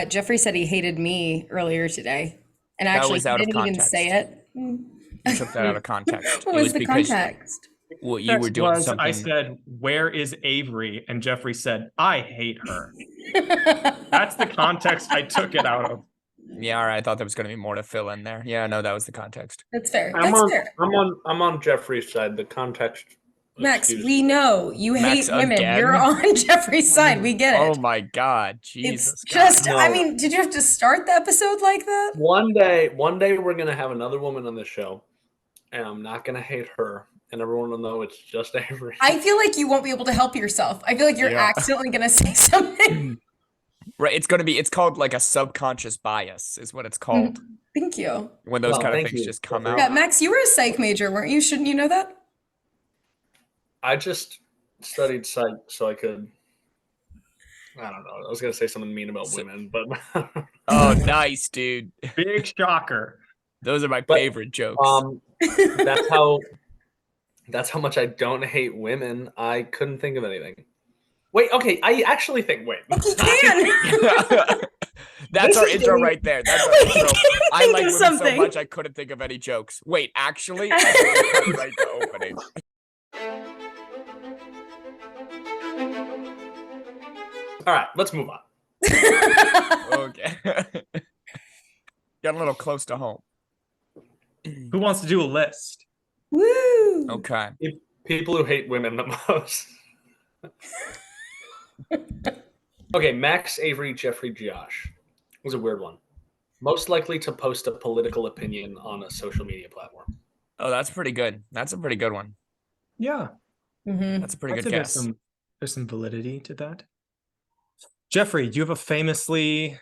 Jeffrey said he hated me earlier today, and That actually was he out of didn't even context. say it. You took that out of context. What It was the because context? well, you were doing I something. said, "Where is Avery?" And Jeffrey said, "I hate her." That's the context I took it out of. Yeah, all right. I thought there was going to be more to fill in there. Yeah, no, that was the context. That's fair. I'm That's on. fair. I'm on Jeffrey's side. The context. Max, excuse we know you Max, hate women. again? You're on Jeffrey's side. We get it. Oh my God, It's Jesus! just, No. I mean, did you have to start the episode like that? One day we're gonna have another woman on the show, and I'm not gonna hate her, and everyone will know it's just Avery. I feel like you won't be able to help yourself. I feel like you're Yeah. accidentally going to say something. Right, it's called like a subconscious bias, is what it's called Thank you. when those Well, kind of thank things you, just come Jeffrey. Yeah, out. Max, you were a psych major, weren't you? Shouldn't you know that? I just studied psych so I could. I don't know. I was gonna say something mean about women, but Oh, nice, dude. Big shocker. Those are my But, favorite jokes. that's how much I don't hate women. I couldn't think of anything. Wait, okay. I actually think. Wait, He can. That's this our is intro getting- right there. That's our Wait, intro. can you I think like of women so something? much I couldn't think of any jokes. Wait, actually, I right to opening. All right, let's move on. Okay. Got a little close to home. Who wants to do a list? Woo. Okay. People who hate women the most. Okay, Max, Avery, Jeffrey, Josh. It was a weird one. Most likely to post a political opinion on a social media platform. Oh, that's pretty good. That's a pretty good one. Yeah, Mhm. That's a pretty I'd good say guess. there's some validity to that. Jeffrey, do you have a famously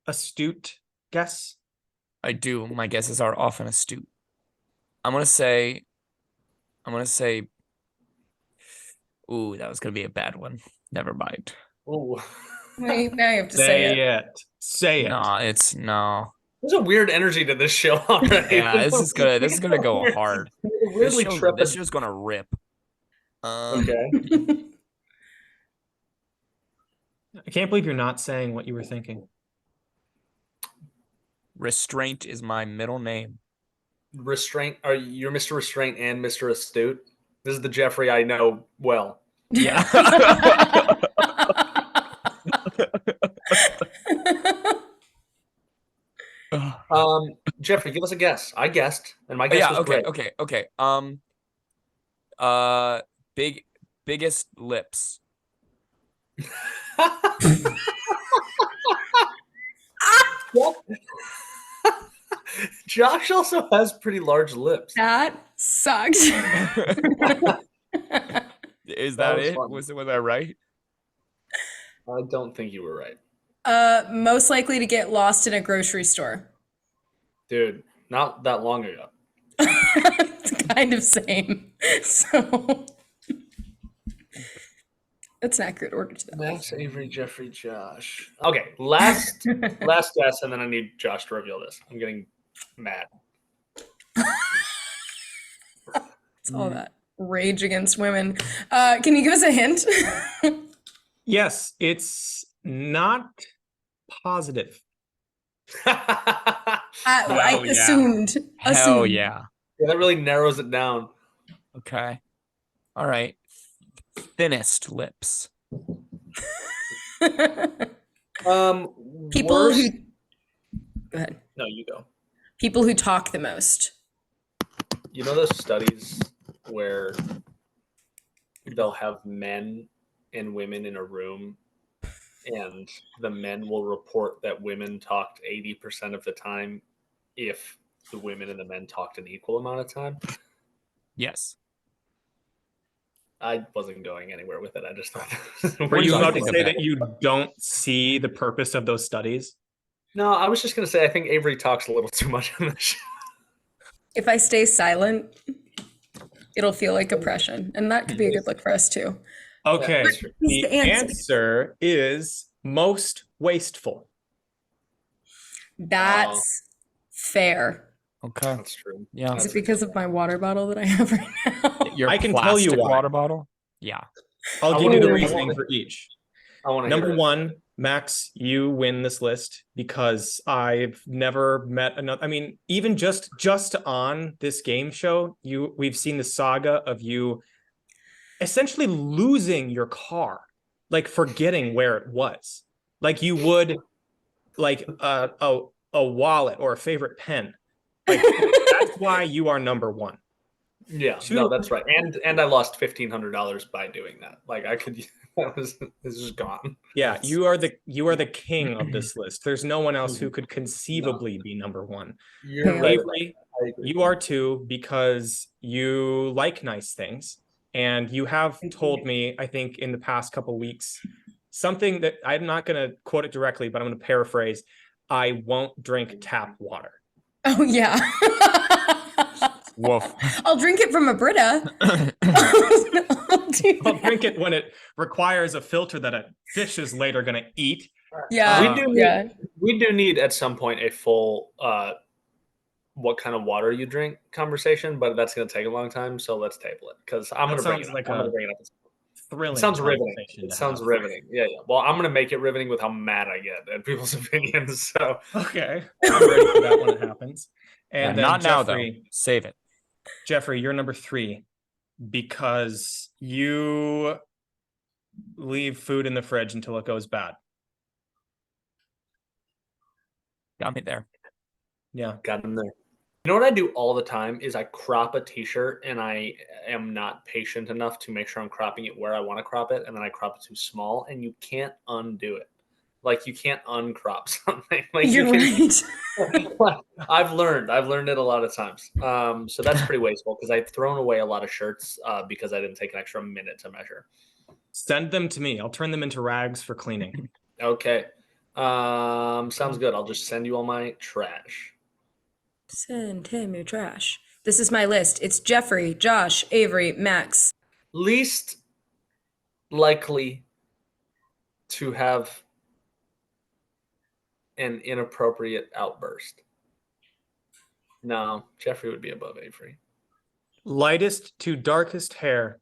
astute guess? I do. My guesses are often astute. I'm gonna say. Ooh, that was gonna be a bad one. Never mind. Ooh. Wait, now you have to say it. Say it. No, it's no. There's a weird energy to this show already. Yeah, this is gonna go hard. Weirdly This tripping. show's gonna rip. Okay. I can't believe you're not saying what you were thinking. Restraint is my middle name. Restraint. Are you're Mr. Restraint and Mr. Astute? This is the Jeffrey I know well. Yeah. Jeffrey, give us a guess. I guessed, and my guess was great. Okay. Biggest lips. Josh also has pretty large lips. That sucked. Is that was it? fun. Was I right? I don't think you were right. Most likely to get lost in a grocery store. Dude, not that long ago. It's kind of same. So that's an accurate order to that. Max, Avery, Jeffrey, Josh. Okay, last guess, and then I need Josh to reveal this. I'm getting mad. It's all that rage against women. Can you give us a hint? Yes, it's not positive. I yeah. assumed. Hell yeah. Yeah, that really narrows it down. Okay. All right. Thinnest lips. People worst- who go ahead. No, you go. People who talk the most. You know those studies where they'll have men and women in a room, and the men will report that women talked 80% of the time if the women and the men talked an equal amount of time? Yes. I wasn't going anywhere with it. I just thought. Were you do you about to think of say that? that you don't see the purpose of those studies? No, I was just going to say I think Avery talks a little too much on the show. If I stay silent, it'll feel like oppression, and that could be a good look for us too. Okay, that's true. the the answer. answer is most wasteful. That's fair. Okay. That's true. Yeah. Is it because of my water bottle that I have right now? Your I can tell you plastic why. water bottle? Yeah. I'll I give you the wanna- reasoning for each. I want to Number hear it. one, Max, you win this list because I've never met another. I mean, even just on this game show, we've seen the saga of you essentially losing your car, like forgetting where it was. Like you would like a wallet or a favorite pen. Like that's why you are number one. Yeah, Two- no, that's right. And I lost $1,500 by doing that. Like I could, this is gone. Yeah, That's- you are the king of this list. There's no one else who could conceivably be number one. You're right. Avery, I agree. you are too because you like nice things, and you have told me, I think, in the past couple weeks, something that I'm not going to quote it directly, but I'm going to paraphrase. I won't drink tap water. Oh yeah. Woof. I'll drink it from a Brita. I'll drink it when it requires a filter that a fish is later going to eat. Yeah. We do need at some point a full what kind of water you drink conversation, but that's going to take a long time. So let's table it because I'm going to bring it up. Like I'm gonna bring it up. thrilling. It sounds riveting. conversation It to sounds have. riveting. Yeah, yeah. Well, I'm going to make it riveting with how mad I get at people's opinions. So Okay, I'm ready for that when it happens. And then not now, though. Jeffrey, Save it. Jeffrey, you're number 3 because you leave food in the fridge until it goes bad. Got me there. Yeah. got him there. You know what I do all the time is I crop a t-shirt and I am not patient enough to make sure I'm cropping it where I want to crop it, and then I crop it too small, and you can't undo it. Like you can't uncrop something. Like You're right. I've learned it a lot of times. So that's pretty wasteful because I've thrown away a lot of shirts because I didn't take an extra minute to measure. Send them to me. I'll turn them into rags for cleaning. Okay. Sounds good. I'll just send you all my trash. Send him your trash. This is my list. It's Jeffrey, Josh, Avery, Max. Least likely to have an inappropriate outburst. No, Jeffrey would be above Avery. Lightest to darkest hair.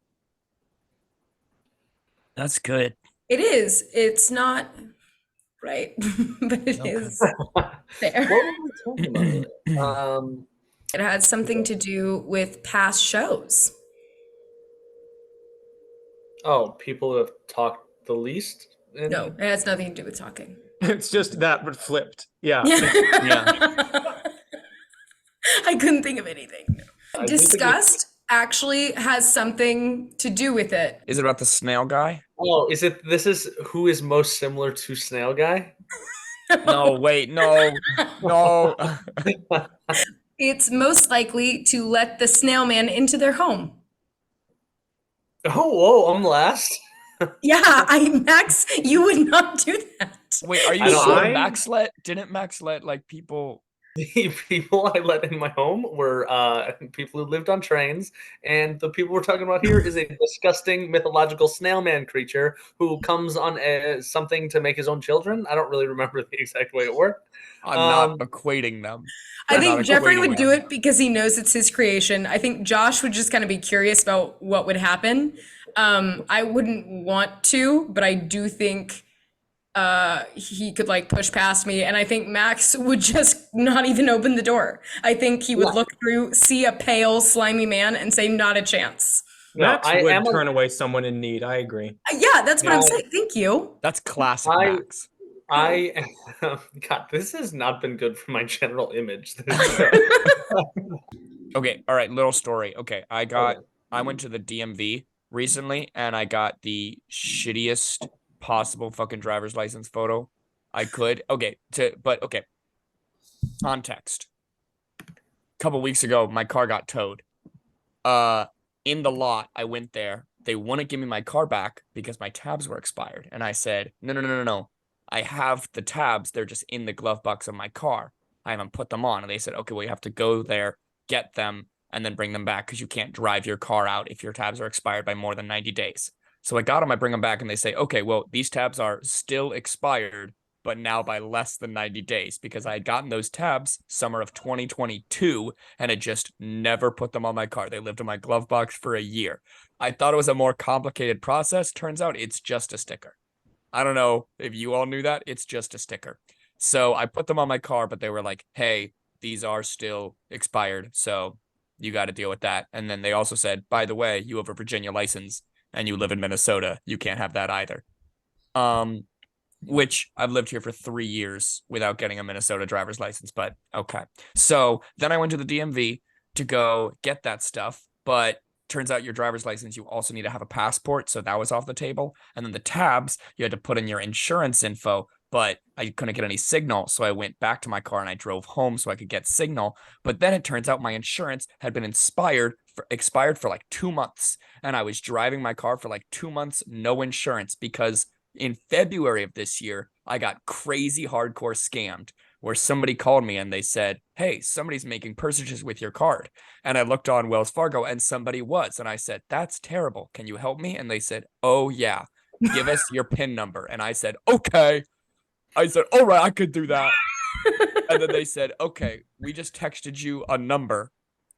That's good. It is. It's not right, but it is there. What were we talking about earlier? It has something to do with past shows. Oh, people who have talked the least? No, it has nothing to do with talking. It's just that, but flipped. Yeah. I couldn't think of anything. I do think Disgust actually has something to do with it. Is it about the snail guy? Oh, this is who is most similar to Snail Guy? No, wait, no. No. It's most likely to let the snail man into their home. Oh, whoa, I'm last. Yeah, Max, you would not do that. Wait, are you I know, sure I- Max let? Didn't Max let like people? The people I let in my home were people who lived on trains, and the people we're talking about here is a disgusting mythological snail man creature who comes on something to make his own children. I don't really remember the exact way it worked. I'm not equating them. I I'm think not Jeffrey equating would do them. it because he knows it's his creation. I think Josh would just kind of be curious about what would happen. I wouldn't want to, but I do think he could like push past me, and I think Max would just not even open the door. I think he would look through, see a pale, slimy man, and say, "Not a chance." Max I would am turn away someone in need. I agree. Yeah, that's what I'm No. saying. Thank you. That's classic I- Max. God, this has not been good for my general image. Okay, all right, little story. Okay, I Okay. went to the DMV recently and I got the shittiest possible fucking driver's license photo I could. Okay, okay. Context. A couple weeks ago, my car got towed. In the lot, I went there. They wouldn't give me my car back because my tabs were expired. And I said, no. I have the tabs. They're just in the glove box of my car. I haven't put them on. And they said, okay, well, you have to go there, get them, and then bring them back because you can't drive your car out if your tabs are expired by more than 90 days. So I got them, I bring them back, and they say, okay, well, these tabs are still expired, but now by less than 90 days because I had gotten those tabs summer of 2022 and had just never put them on my car. They lived in my glove box for a year. I thought it was a more complicated process. Turns out it's just a sticker. I don't know if you all knew that. It's just a sticker. So I put them on my car, but they were like, hey, these are still expired. So you got to deal with that. And then they also said, by the way, you have a Virginia license and you live in Minnesota. You can't have that either. Which I've lived here for 3 years without getting a Minnesota driver's license, but okay. So then I went to the DMV to go get that stuff, but turns out your driver's license, you also need to have a passport, so that was off the table. And then the tabs, you had to put in your insurance info, but I couldn't get any signal, so I went back to my car and I drove home so I could get signal. But then it turns out my insurance had been expired for like 2 months, and I was driving my car for like 2 months, no insurance, because in February of this year, I got crazy hardcore scammed where somebody called me and they said, hey, somebody's making purchases with your card. And I looked on Wells Fargo and somebody was. And I said, that's terrible. Can you help me? And they said, oh, yeah, give us your PIN number. And I said, okay. I said, all right, I could do that. And then they said, okay, we just texted you a number.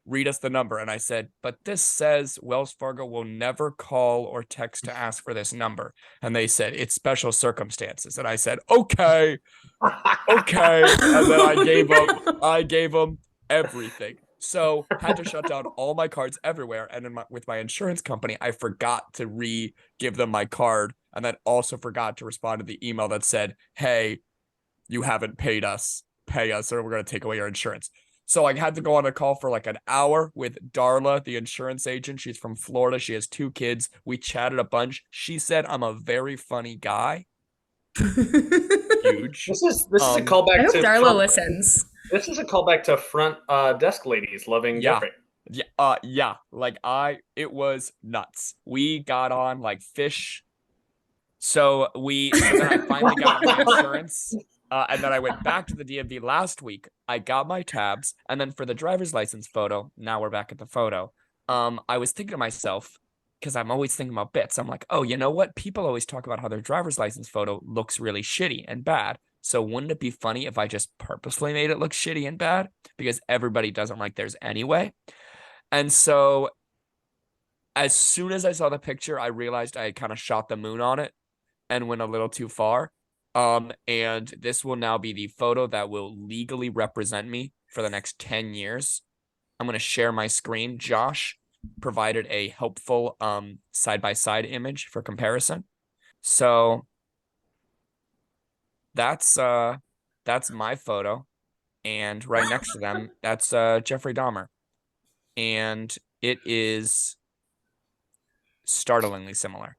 Read us the number. And I said, but this says Wells Fargo will never call or text to ask for this number. And they said, it's special circumstances. And I said, okay. Okay. And then I gave them everything. So had to shut down all my cards everywhere. And with my insurance company, I forgot to give them my card. And then also forgot to respond to the email that said, hey, you haven't paid us. Pay us or we're going to take away your insurance. So I had to go on a call for like an hour with Darla, the insurance agent. She's from Florida. She has 2 kids. We chatted a bunch. She said I'm a very funny guy. Huge. This is a callback I hope to Darla listens. This is a callback to front desk ladies loving Jeffrey. Yeah. Like it was nuts. We got on like fish. So then I finally got my insurance. And then I went back to the DMV last week. I got my tabs. And then for the driver's license photo, now we're back at the photo. I was thinking to myself, because I'm always thinking about bits. I'm like, oh, you know what? People always talk about how their driver's license photo looks really shitty and bad. So wouldn't it be funny if I just purposely made it look shitty and bad? Because everybody doesn't like theirs anyway. And so as soon as I saw the picture, I realized I kind of shot the moon on it and went a little too far. And this will now be the photo that will legally represent me for the next 10 years. I'm going to share my screen. Josh provided a helpful side-by-side image for comparison. So that's my photo. And right next to them, that's Jeffrey Dahmer. And it is startlingly similar.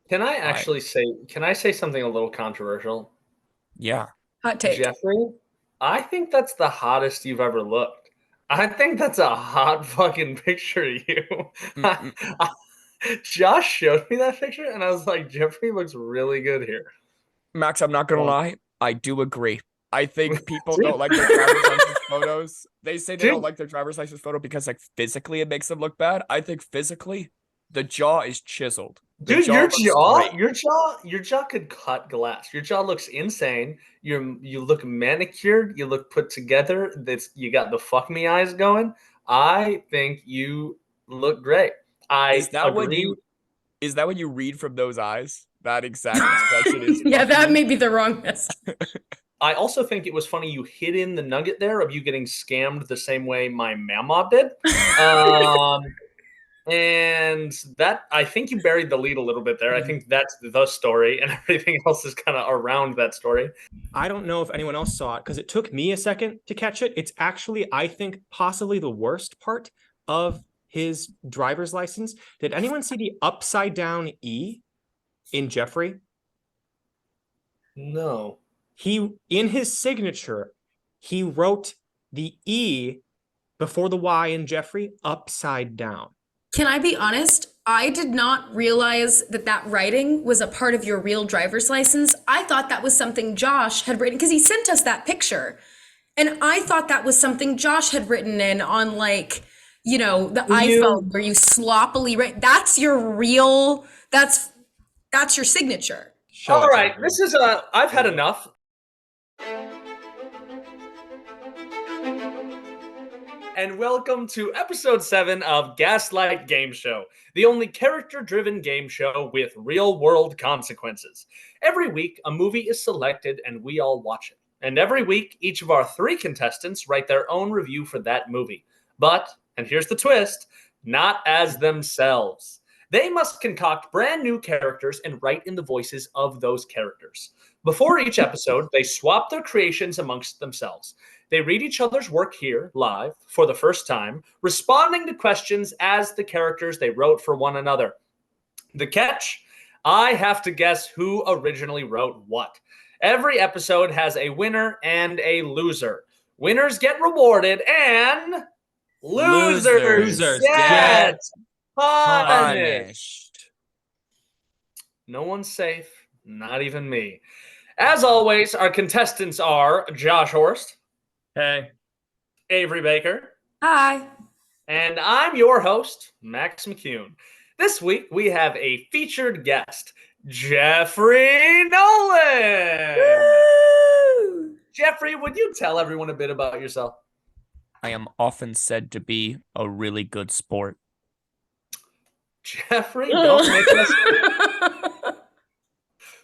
Can I say something a little controversial? Yeah. Hot take. Jeffrey, I think that's the hottest you've ever looked. I think that's a hot fucking picture of you. Josh showed me that picture and I was like, Jeffrey looks really good here. Max, I'm not going to lie. I do agree. I think people don't like their driver's license photos. They say they don't like their driver's license photo because like physically it makes them look bad. I think physically the jaw is chiseled. Dude, your jaw could cut glass. Your jaw looks insane. You look manicured. You look put together. You got the fuck me eyes going. I think you look great. Is that what you read from those eyes? That exact expression is. Yeah, that may be the wrong message. I also think it was funny you hid in the nugget there of you getting scammed the same way my mama did. And that, I think you buried the lead a little bit there. I think that's the story, and everything else is kind of around that story. I don't know if anyone else saw it because it took me a second to catch it. It's actually, I think, possibly the worst part of his driver's license. Did anyone see the upside down E in Jeffrey? No. In his signature, he wrote the E before the Y in Jeffrey upside down. Can I be honest? I did not realize that writing was a part of your real driver's license. I thought that was something Josh had written because he sent us that picture. And I thought that was something Josh had written in on like, the iPhone where you sloppily write. That's your real, that's your signature. All right. This is I've had and welcome to episode 7 of Gaslight Gameshow, the only character-driven game show with real-world consequences. Every week, a movie is selected and we all watch it. And every week, each of our 3 contestants write their own review for that movie. But, and here's the twist, not as themselves. They must concoct brand new characters and write in the voices of those characters. Before each episode, they swap their creations amongst themselves. They read each other's work here, live, for the first time, responding to questions as the characters they wrote for one another. The catch? I have to guess who originally wrote what. Every episode has a winner and a loser. Winners get rewarded and losers get punished. No one's safe, not even me. As always, our contestants are Josh Horst. Hey. Avery Baker. Hi. And I'm your host, Max McCune. This week, we have a featured guest, Jeffrey Nolan. Woo! Jeffrey, would you tell everyone a bit about yourself? I am often said to be a really good sport. Jeffrey,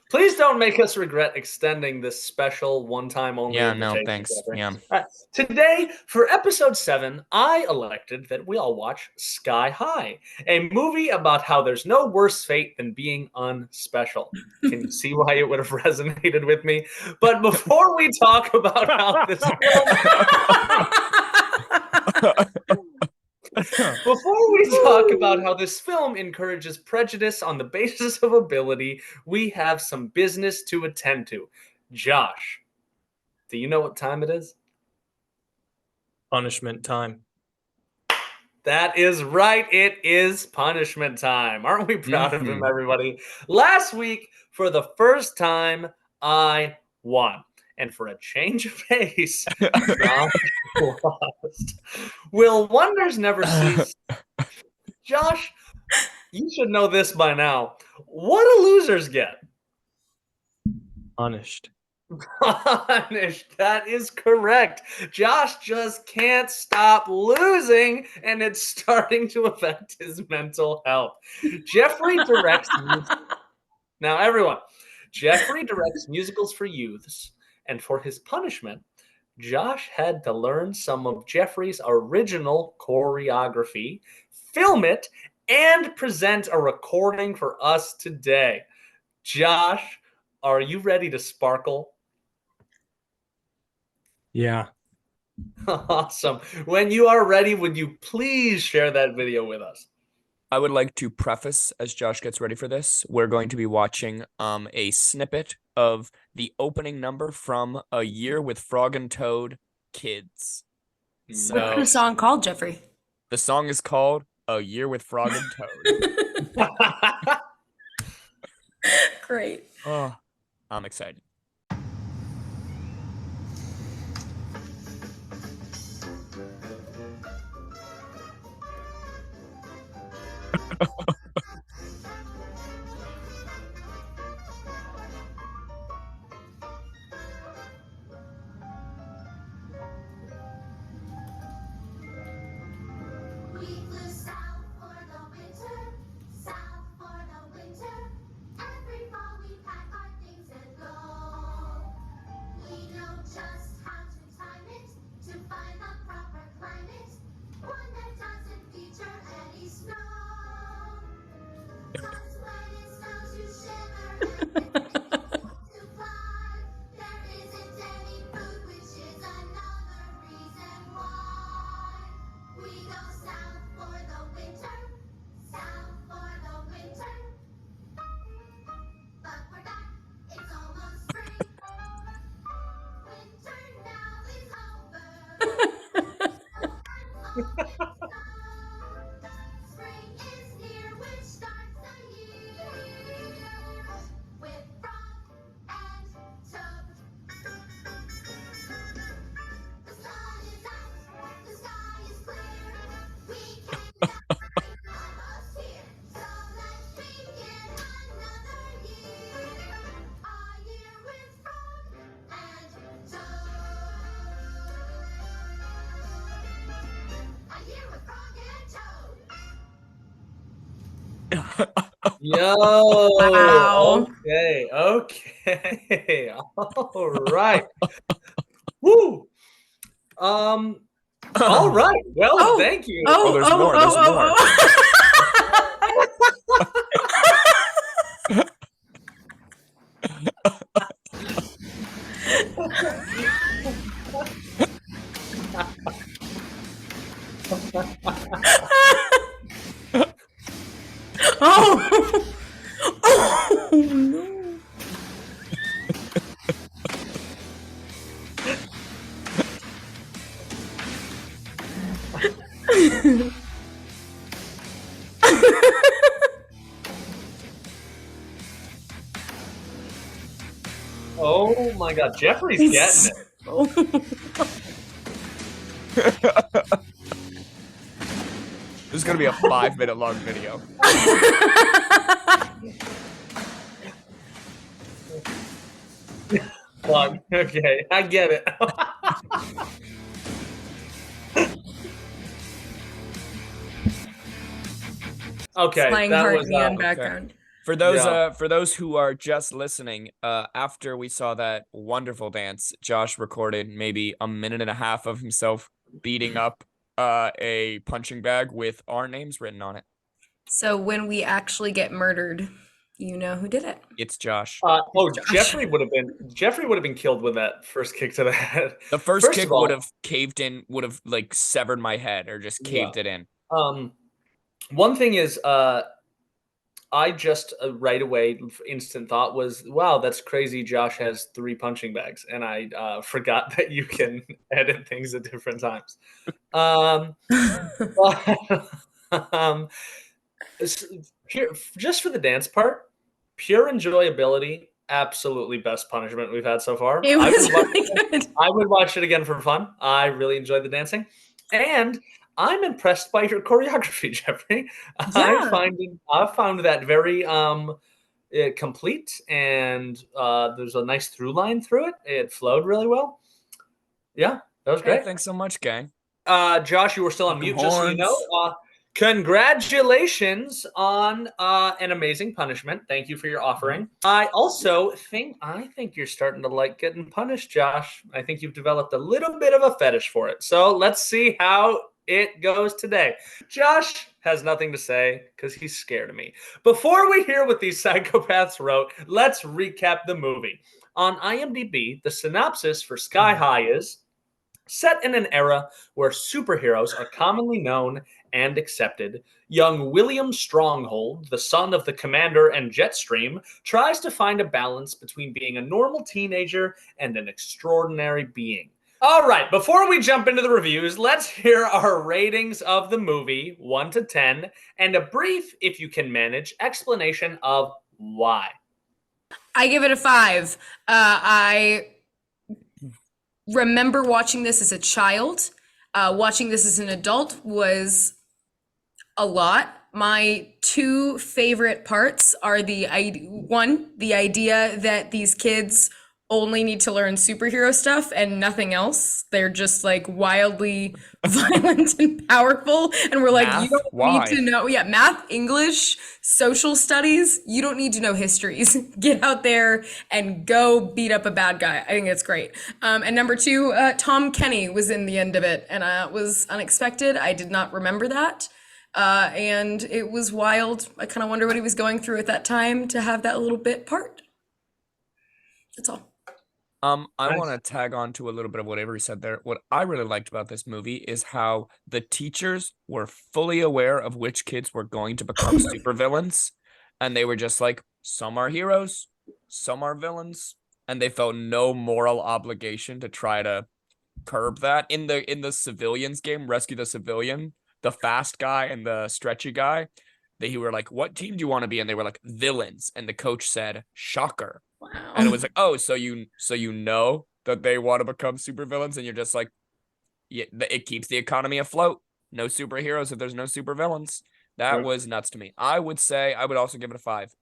please don't make us regret extending this special one-time only invitation. Thanks. Jeffrey. Yeah. Today, for episode 7, I elected that we all watch Sky High, a movie about how there's no worse fate than being unspecial. Can you see why it would have resonated with me? But before we talk about how this Before we talk about how this film encourages prejudice on the basis of ability, we have some business to attend to. Josh, do you know what time it is? Punishment time. That is right. It is punishment time. Aren't we proud of him, everybody? Last week, for the first time, I won. And for a change of pace, Josh lost. Will wonders never cease? Josh, you should know this by now. What do losers get? Punished. Punished. That is correct. Josh just can't stop losing, and it's starting to affect his mental health. Jeffrey directs Now, everyone, Jeffrey directs musicals for youths. And for his punishment, Josh had to learn some of Jeffrey's original choreography, film it, and present a recording for us today. Josh, are you ready to sparkle? Yeah. Awesome. When you are ready, would you please share that video with us? I would like to preface, as Josh gets ready for this, we're going to be watching a snippet of the opening number from A Year with Frog and Toad Kids. So, What's the song called, Jeffrey? the song is called A Year with Frog and Toad. Great. Oh, I'm excited. Yo. Wow. Okay. All right. Woo. All right. Well, Oh, thank you. Oh, there's more, there's more. Oh. Oh no. Oh my God, Jeffrey's getting it. Oh. This is gonna be a 5-minute long video. Fuck. Okay, I get it. Okay, Flying that heart was neon okay. background. For those Yeah. for those who are just listening, after we saw that wonderful dance, Josh recorded maybe a minute and a half of himself beating up a punching bag with our names written on it. So when we actually get murdered, you know who did it. It's Josh. Josh. Jeffrey would have been killed with that first kick to the head. The first kick of all, would have caved in, would have like severed my head or just caved it in. One thing is, I just right away instant thought was, wow, that's crazy. Josh has 3 punching bags, and I forgot that you can edit things at different times. Just for the dance part, pure enjoyability, absolutely best punishment we've had so far. It was really good. I would watch it again for fun. I really enjoyed the dancing, and I'm impressed by your choreography, Jeffrey. Yeah. I found that very complete, and there's a nice through line through it. It flowed really well. Yeah, that was Hey, great. thanks so much, gang. Josh, you were still on mute, just so you know. Congratulations on an amazing punishment. Thank you for your offering. I also think you're starting to like getting punished, Josh. I think you've developed a little bit of a fetish for it. So let's see how it goes today. Josh has nothing to say because he's scared of me. Before we hear what these psychopaths wrote, let's recap the movie. On IMDb, the synopsis for Sky High is: set in an era where superheroes are commonly known and accepted, young William Stronghold, the son of the commander and Jetstream, tries to find a balance between being a normal teenager and an extraordinary being. All right, before we jump into the reviews, let's hear our ratings of the movie, 1 to 10, and a brief, if you can manage, explanation of why. I give it a 5. I remember watching this as a child. Watching this as an adult was a lot. My 2 favorite parts are the idea that these kids only need to learn superhero stuff and nothing else. They're just like wildly violent and powerful. And we're like, Math? you don't Why? need to know, math, English, social studies. You don't need to know histories. Get out there and go beat up a bad guy. I think it's great. And number 2, Tom Kenny was in the end of it, and it was unexpected. I did not remember that. And it was wild. I kind of wonder what he was going through at that time to have that little bit part. That's all. I Nice. want to tag on to a little bit of what Avery said there. What I really liked about this movie is how the teachers were fully aware of which kids were going to become supervillains, and they were just like, some are heroes, some are villains, and they felt no moral obligation to try to curb that. In the civilians game, Rescue the Civilian, the fast guy and the stretchy guy, they were like, what team do you want to be? And they were like, villains. And the coach said, shocker. Wow. And it was like, oh, so you know that they want to become supervillains, and you're just like, yeah, it keeps the economy afloat. No superheroes if there's no supervillains. That Right. was nuts to me. I would also give it a 5.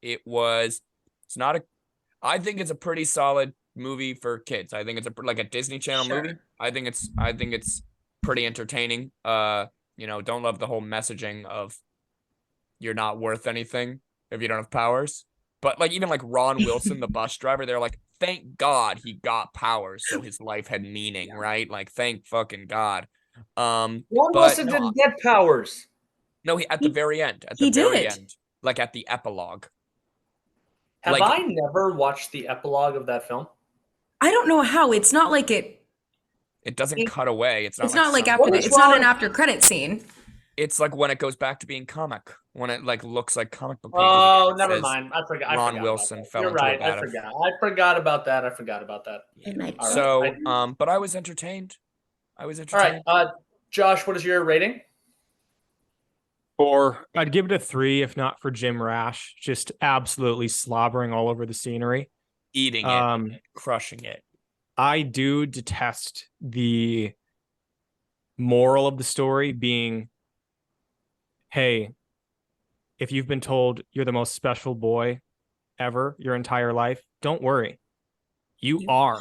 I think it's a pretty solid movie for kids. I think it's like a Disney Channel Sure. movie. I think it's pretty entertaining. Don't love the whole messaging of, you're not worth anything if you don't have powers. But like even like Ron Wilson, the bus driver, they're like, thank God he got powers, so his life had meaning, right? Like, thank fucking God. Ron But Wilson no, didn't get powers. no, he at the very end, he did. like at the epilogue. Have Like- I never watched the epilogue of that film? I don't know how. It's not like it. It doesn't cut away. It's It's not like some- after. What is It's not an wrong- after credit scene. It's like when it goes back to being comic, when it like looks like comic book pages Oh, again. It never says, mind. I forgot. I Ron forgot Wilson about that. fell You're into a right. vat I of- forgot. I forgot about that. I forgot about that. It might be. All right. So, but I was entertained. All right, Josh, what is your rating? I'd give it a 3 if not for Jim Rash just absolutely slobbering all over the scenery. Eating it, crushing it. I do detest the moral of the story being, hey, if you've been told you're the most special boy ever your entire life, don't worry. You are.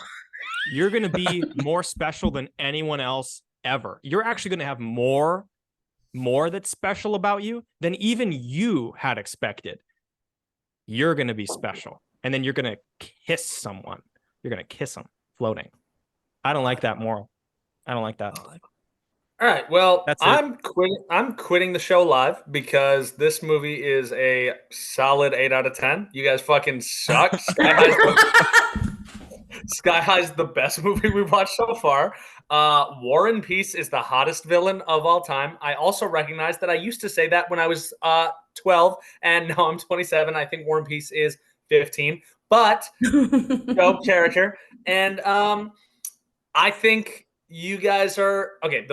You're going to be more special than anyone else ever. You're actually going to have more that's special about you than even you had expected. You're going to be special. And then you're going to kiss someone. You're going to kiss them floating. I don't like that moral. I don't like that. All right. Well, That's it. I'm quitting the show live because this movie is a solid 8 out of 10. You guys fucking suck. Sky High's the best movie we've watched so far. War and Peace is the hottest villain of all time. I also recognize that I used to say that when I was 12, and now I'm 27. I think War and Peace is 15, but dope character. And I think you guys are okay.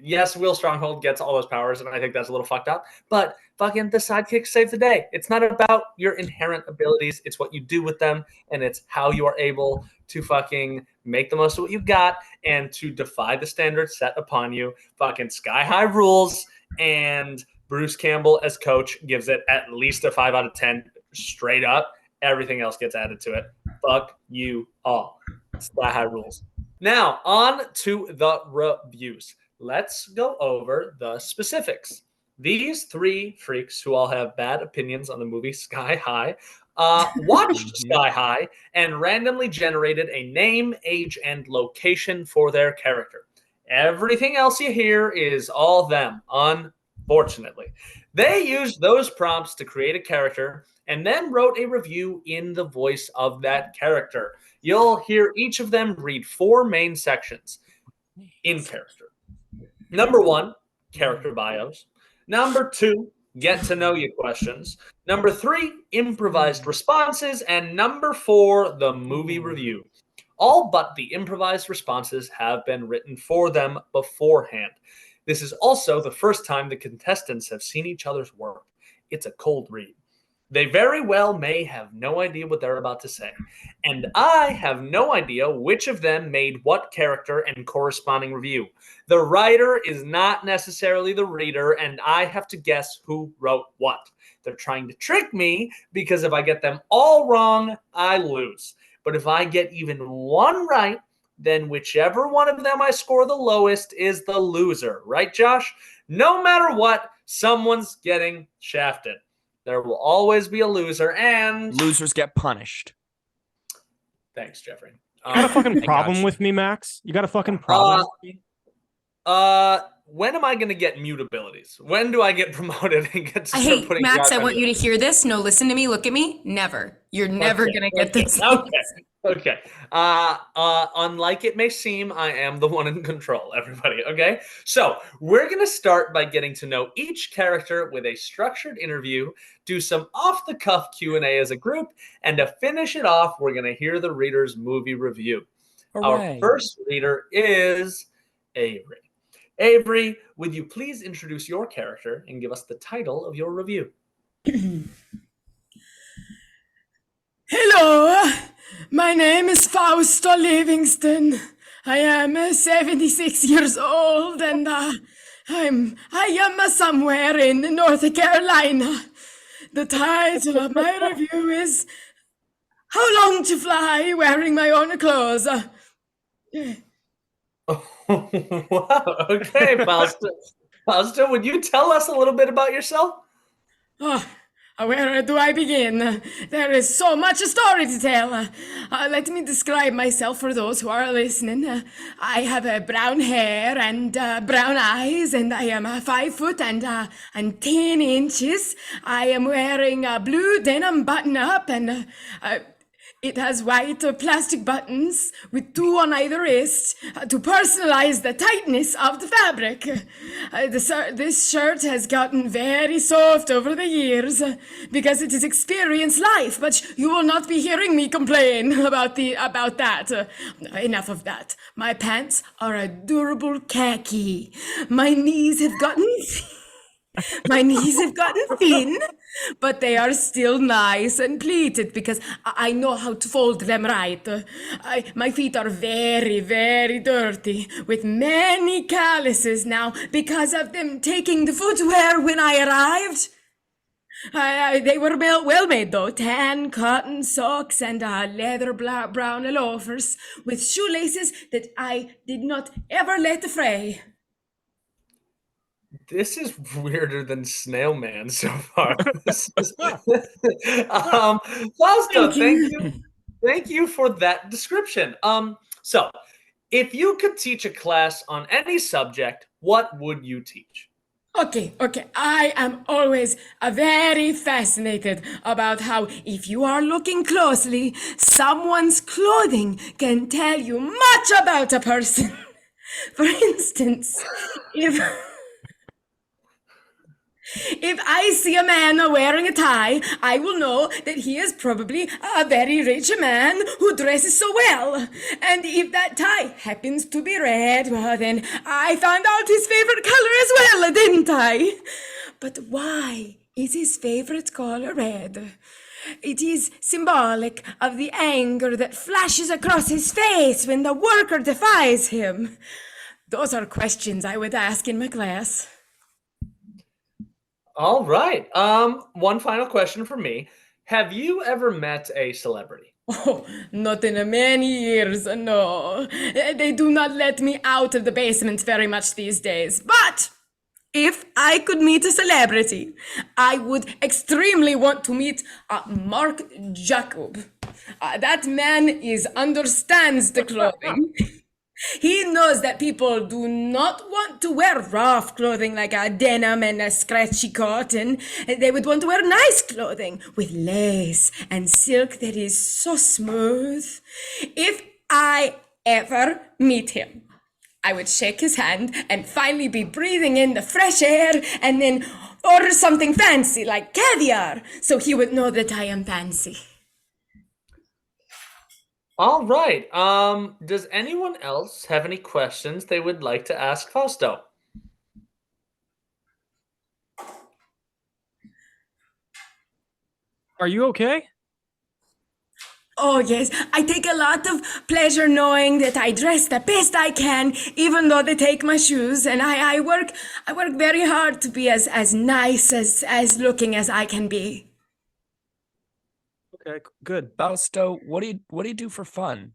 Yes, Will Stronghold gets all those powers, and I think that's a little fucked up. But fucking the sidekick saved the day. It's not about your inherent abilities; it's what you do with them, and it's how you are able to fucking make the most of what you got and to defy the standards set upon you. Fucking Sky High rules, and Bruce Campbell as coach gives it at least a 5 out of 10 straight up. Everything else gets added to it. Fuck you all. Sky High rules. Now, on to the reviews. Let's go over the specifics. These 3 freaks who all have bad opinions on the movie Sky High watched Sky High and randomly generated a name, age, and location for their character. Everything else you hear is all them, unfortunately. They used those prompts to create a character and then wrote a review in the voice of that character. You'll hear each of them read 4 main sections in character. Number 1, character bios. Number 2, get to know you questions. Number 3, improvised responses. And number 4, the movie review. All but the improvised responses have been written for them beforehand. This is also the first time the contestants have seen each other's work. It's a cold read. They very well may have no idea what they're about to say. And I have no idea which of them made what character and corresponding review. The writer is not necessarily the reader, and I have to guess who wrote what. They're trying to trick me because if I get them all wrong, I lose. But if I get even one right, then whichever one of them I score the lowest is the loser. Right, Josh? No matter what, someone's getting shafted. There will always be a loser, and Losers get punished. thanks, Jeffrey. You got a fucking I problem got you. with me, Max? You got a fucking problem with me? When am I going to get mute abilities? When do I get promoted and get to I start hate putting? Max. Josh I on want you mute? to hear this. No, listen to me. Look at me. Never. You're never Okay, gonna get this. Okay. Unlike it may seem, I am the one in control, everybody. Okay. So we're going to start by getting to know each character with a structured interview, do some off-the-cuff Q&A as a group, and to finish it off, we're going to hear the reader's movie review. Hooray. Our first reader is Avery. Avery, would you please introduce your character and give us the title of your review? Hello, my name is Fausto Livingston. I am 76 years old, and I am somewhere in North Carolina. The title of my review is "How Long to Fly Wearing My Own Clothes." Wow. Okay, Fausto. Fausto, would you tell us a little bit about yourself? Oh, where do I begin? There is so much story to tell. Let me describe myself for those who are listening. I have brown hair and brown eyes, and I am 5 foot and 10 inches. I am wearing a blue denim button up, and it has white plastic buttons with 2 on either wrist to personalize the tightness of the fabric. This shirt has gotten very soft over the years because it has experienced life, but you will not be hearing me complain about that. Enough of that. My pants are a durable khaki. My knees have gotten thin, but they are still nice and pleated because I know how to fold them right. My feet are very, very dirty with many calluses now because of them taking the footwear when I arrived. They were well made though, tan cotton socks and leather brown loafers with shoelaces that I did not ever let fray. This is weirder than Snail Man so far. Fausto, thank you for that description. So if you could teach a class on any subject, what would you teach? Okay. I am always very fascinated about how, if you are looking closely, someone's clothing can tell you much about a person. For instance, if I see a man wearing a tie, I will know that he is probably a very rich man who dresses so well. And if that tie happens to be red, well, then I found out his favorite color as well, didn't I? But why is his favorite color red? It is symbolic of the anger that flashes across his face when the worker defies him. Those are questions I would ask in my class. All right. One final question for me. Have you ever met a celebrity? Oh, not in many years, no. They do not let me out of the basement very much these days. But if I could meet a celebrity, I would extremely want to meet Mark Jacob. That man understands the clothing. He knows that people do not want to wear rough clothing like a denim and a scratchy cotton. They would want to wear nice clothing with lace and silk that is so smooth. If I ever meet him, I would shake his hand and finally be breathing in the fresh air and then order something fancy like caviar so he would know that I am fancy. All right. Does anyone else have any questions they would like to ask Fausto? Are you okay? Oh, yes. I take a lot of pleasure knowing that I dress the best I can, even though they take my shoes. And I work very hard to be as nice as looking as I can be. Okay, good. Fausto, what do you do for fun?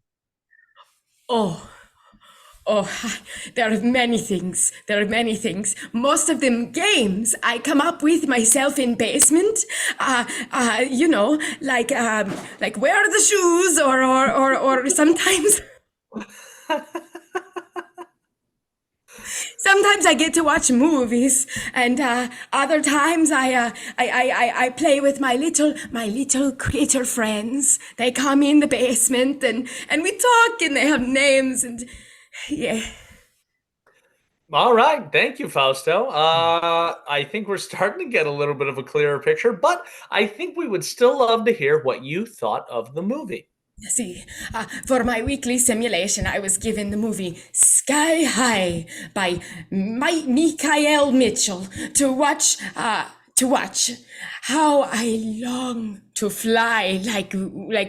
Oh, there are many things. Most of them games I come up with myself in basement. Like wear the shoes or sometimes. Sometimes I get to watch movies, and other times I play with my little critter friends. They come in the basement and we talk, and they have names, and yeah. All right. Thank you, Fausto. I think we're starting to get a little bit of a clearer picture, but I think we would still love to hear what you thought of the movie. See, for my weekly simulation, I was given the movie Sky High by Mikael Mitchell to watch. How I long to fly like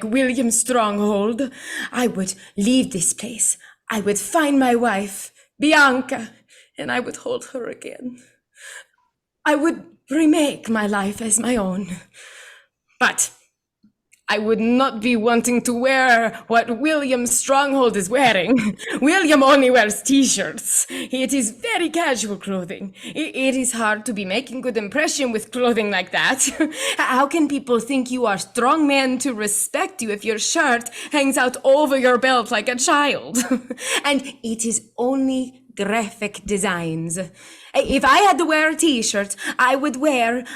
William Stronghold. I would leave this place. I would find my wife, Bianca, and I would hold her again. I would remake my life as my own. But I would not be wanting to wear what William Stronghold is wearing. William only wears t-shirts. It is very casual clothing. It is hard to be making good impression with clothing like that. How can people think you are strong man to respect you if your shirt hangs out over your belt like a child? And it is only graphic designs. If I had to wear a t-shirt, I would wear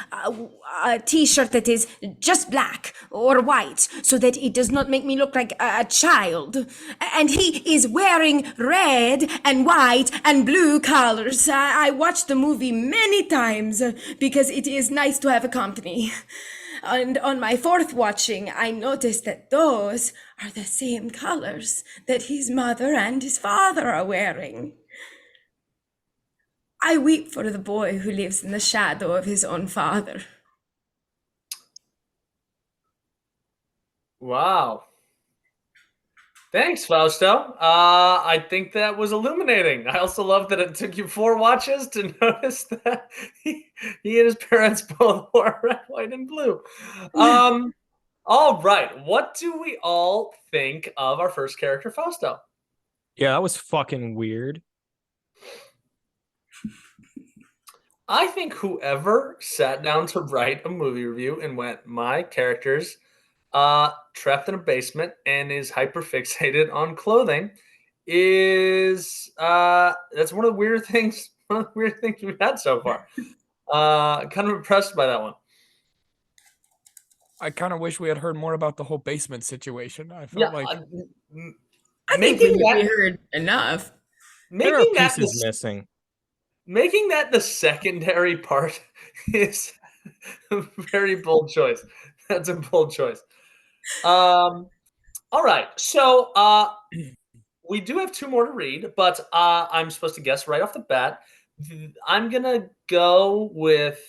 a t-shirt that is just black or white so that it does not make me look like a child. And he is wearing red and white and blue colors. I watched the movie many times because it is nice to have a company. And on my fourth watching, I noticed that those are the same colors that his mother and his father are wearing. I weep for the boy who lives in the shadow of his own father. Wow. Thanks, Fausto. I think that was illuminating. I also love that it took you 4 watches to notice that he and his parents both wore red, white, and blue. All right. What do we all think of our first character, Fausto? Yeah, that was fucking weird. I think whoever sat down to write a movie review and went, my character's trapped in a basement and is hyper fixated on clothing is that's one of the weird things we've had so far. Kind of impressed by that one. I kind of wish we had heard more about the whole basement situation. I felt like I think we heard enough. There are making that pieces missing. Making that the secondary part is a very bold choice. That's a bold choice. All right. So we do have 2 more to read, but I'm supposed to guess right off the bat. I'm going to go with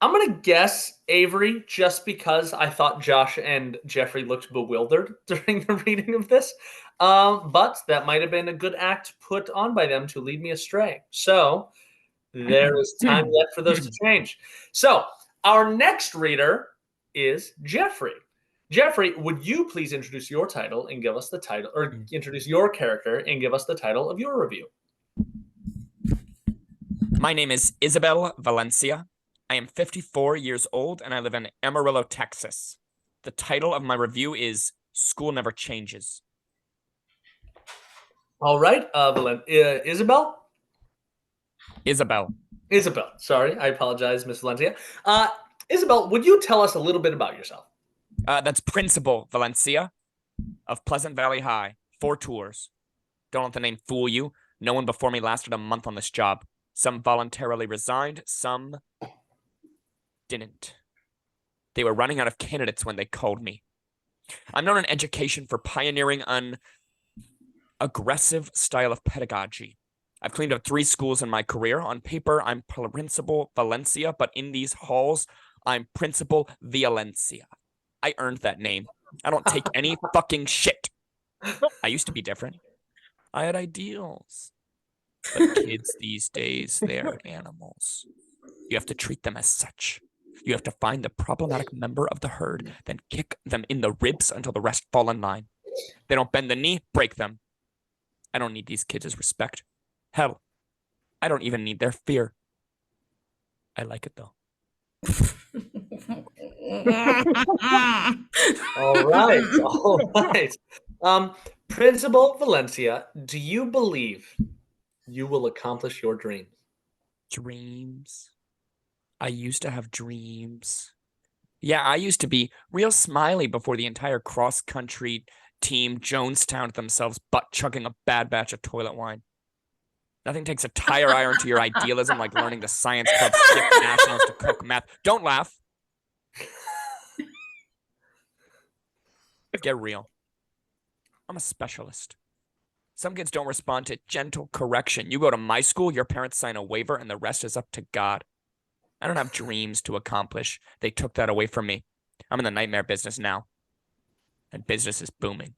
I'm going to guess Avery just because I thought Josh and Jeffrey looked bewildered during the reading of this. But that might have been a good act put on by them to lead me astray. So there is time left for those to change. So our next reader is Jeffrey. Jeffrey, would you please introduce your title and give us the title, or introduce your character and give us the title of your review? My name is Isabel Valencia. I am 54 years old and I live in Amarillo, Texas. The title of my review is School Never Changes. All right, Isabel? Isabel. Isabel, sorry, I apologize, Miss Valencia. Isabel, would you tell us a little bit about yourself? That's Principal Valencia of Pleasant Valley High. 4 tours. Don't let the name fool you. No one before me lasted a month on this job. Some voluntarily resigned, some didn't. They were running out of candidates when they called me. I'm known in education for pioneering an aggressive style of pedagogy. I've cleaned up 3 schools in my career. On paper, I'm Principal Valencia, but in these halls, I'm Principal Violencia. I earned that name. I don't take any fucking shit. I used to be different. I had ideals. But kids these days, they're animals. You have to treat them as such. You have to find the problematic member of the herd, then kick them in the ribs until the rest fall in line. They don't bend the knee, break them. I don't need these kids' respect. Hell, I don't even need their fear. I like it though. All right. Principal Valencia, do you believe you will accomplish your dreams? Dreams? I used to have dreams. Yeah, I used to be real smiley before the entire cross-country team Jonestowned themselves butt-chugging a bad batch of toilet wine. Nothing takes a tire iron to your idealism like learning the science club skip nationals to cook math. Don't laugh. Get real. I'm a specialist. Some kids don't respond to gentle correction. You go to my school, your parents sign a waiver, and the rest is up to God. I don't have dreams to accomplish. They took that away from me. I'm in the nightmare business now. And business is booming.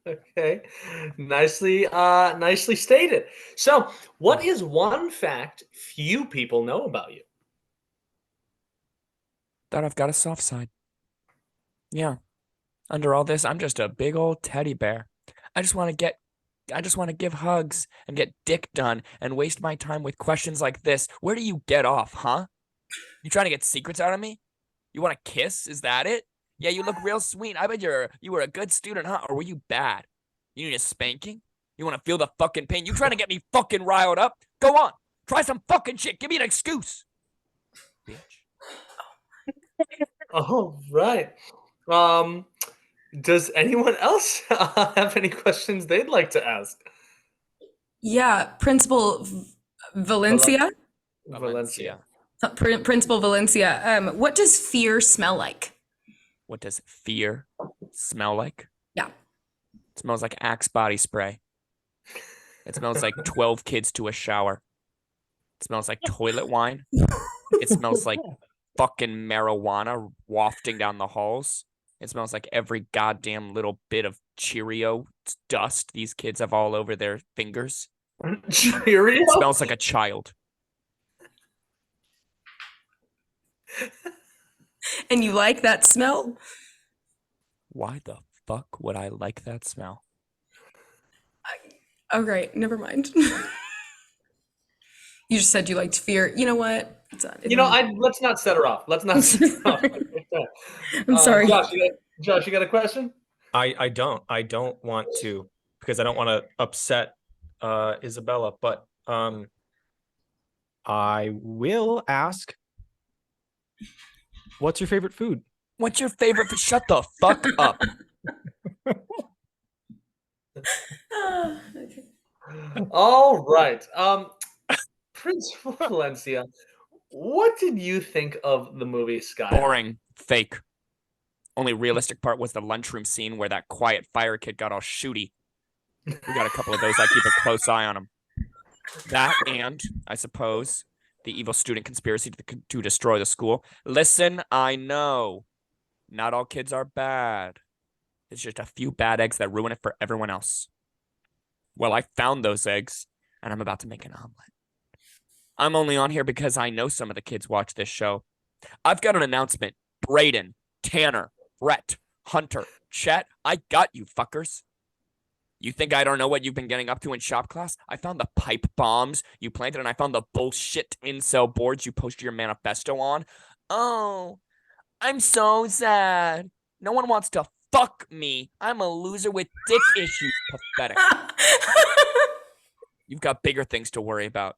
Okay. Nicely stated. So, what is one fact few people know about you? that I've got a soft side. Yeah. Under all this, I'm just a big old teddy bear. I just want to give hugs and get dick done and waste my time with questions like this. Where do you get off, huh? You trying to get secrets out of me? You want to kiss? Is that it? Yeah, you look real sweet. I bet you were a good student, huh? Or were you bad? You need a spanking? You want to feel the fucking pain? You trying to get me fucking riled up? Go on. Try some fucking shit. Give me an excuse. Bitch. All right. Does anyone else have any questions they'd like to ask? Yeah, Principal Valencia. Valencia. Principal Valencia. What does fear smell like? What does fear smell like? Yeah. It smells like Axe body spray. It smells like 12 kids to a shower. It smells like toilet wine. It smells like fucking marijuana wafting down the halls. It smells like every goddamn little bit of Cheerio dust these kids have all over their fingers. Cheerio? It smells like a child. And you like that smell? Why the fuck would I like that smell? Oh, great. Never mind. You just said you liked fear. You know what? Let's not set her off. Let's not set her off. I'm sorry. Josh, you got a question? I don't want to, because I don't want to upset Isabella, but I will ask, what's your favorite food? What's your favorite? Shut the fuck up. Okay. All right. Principal Valencia, what did you think of the movie Sky? Boring. Fake. Only realistic part was the lunchroom scene where that quiet fire kid got all shooty. We got a couple of those. I keep a close eye on them. That and, I suppose, the evil student conspiracy to destroy the school. Listen, I know. Not all kids are bad. It's just a few bad eggs that ruin it for everyone else. Well, I found those eggs, and I'm about to make an omelet. I'm only on here because I know some of the kids watch this show. I've got an announcement. Brayden, Tanner, Brett, Hunter, Chet, I got you fuckers. You think I don't know what you've been getting up to in shop class? I found the pipe bombs you planted, and I found the bullshit incel boards you posted your manifesto on. Oh, I'm so sad. No one wants to fuck me. I'm a loser with dick issues. Pathetic. You've got bigger things to worry about.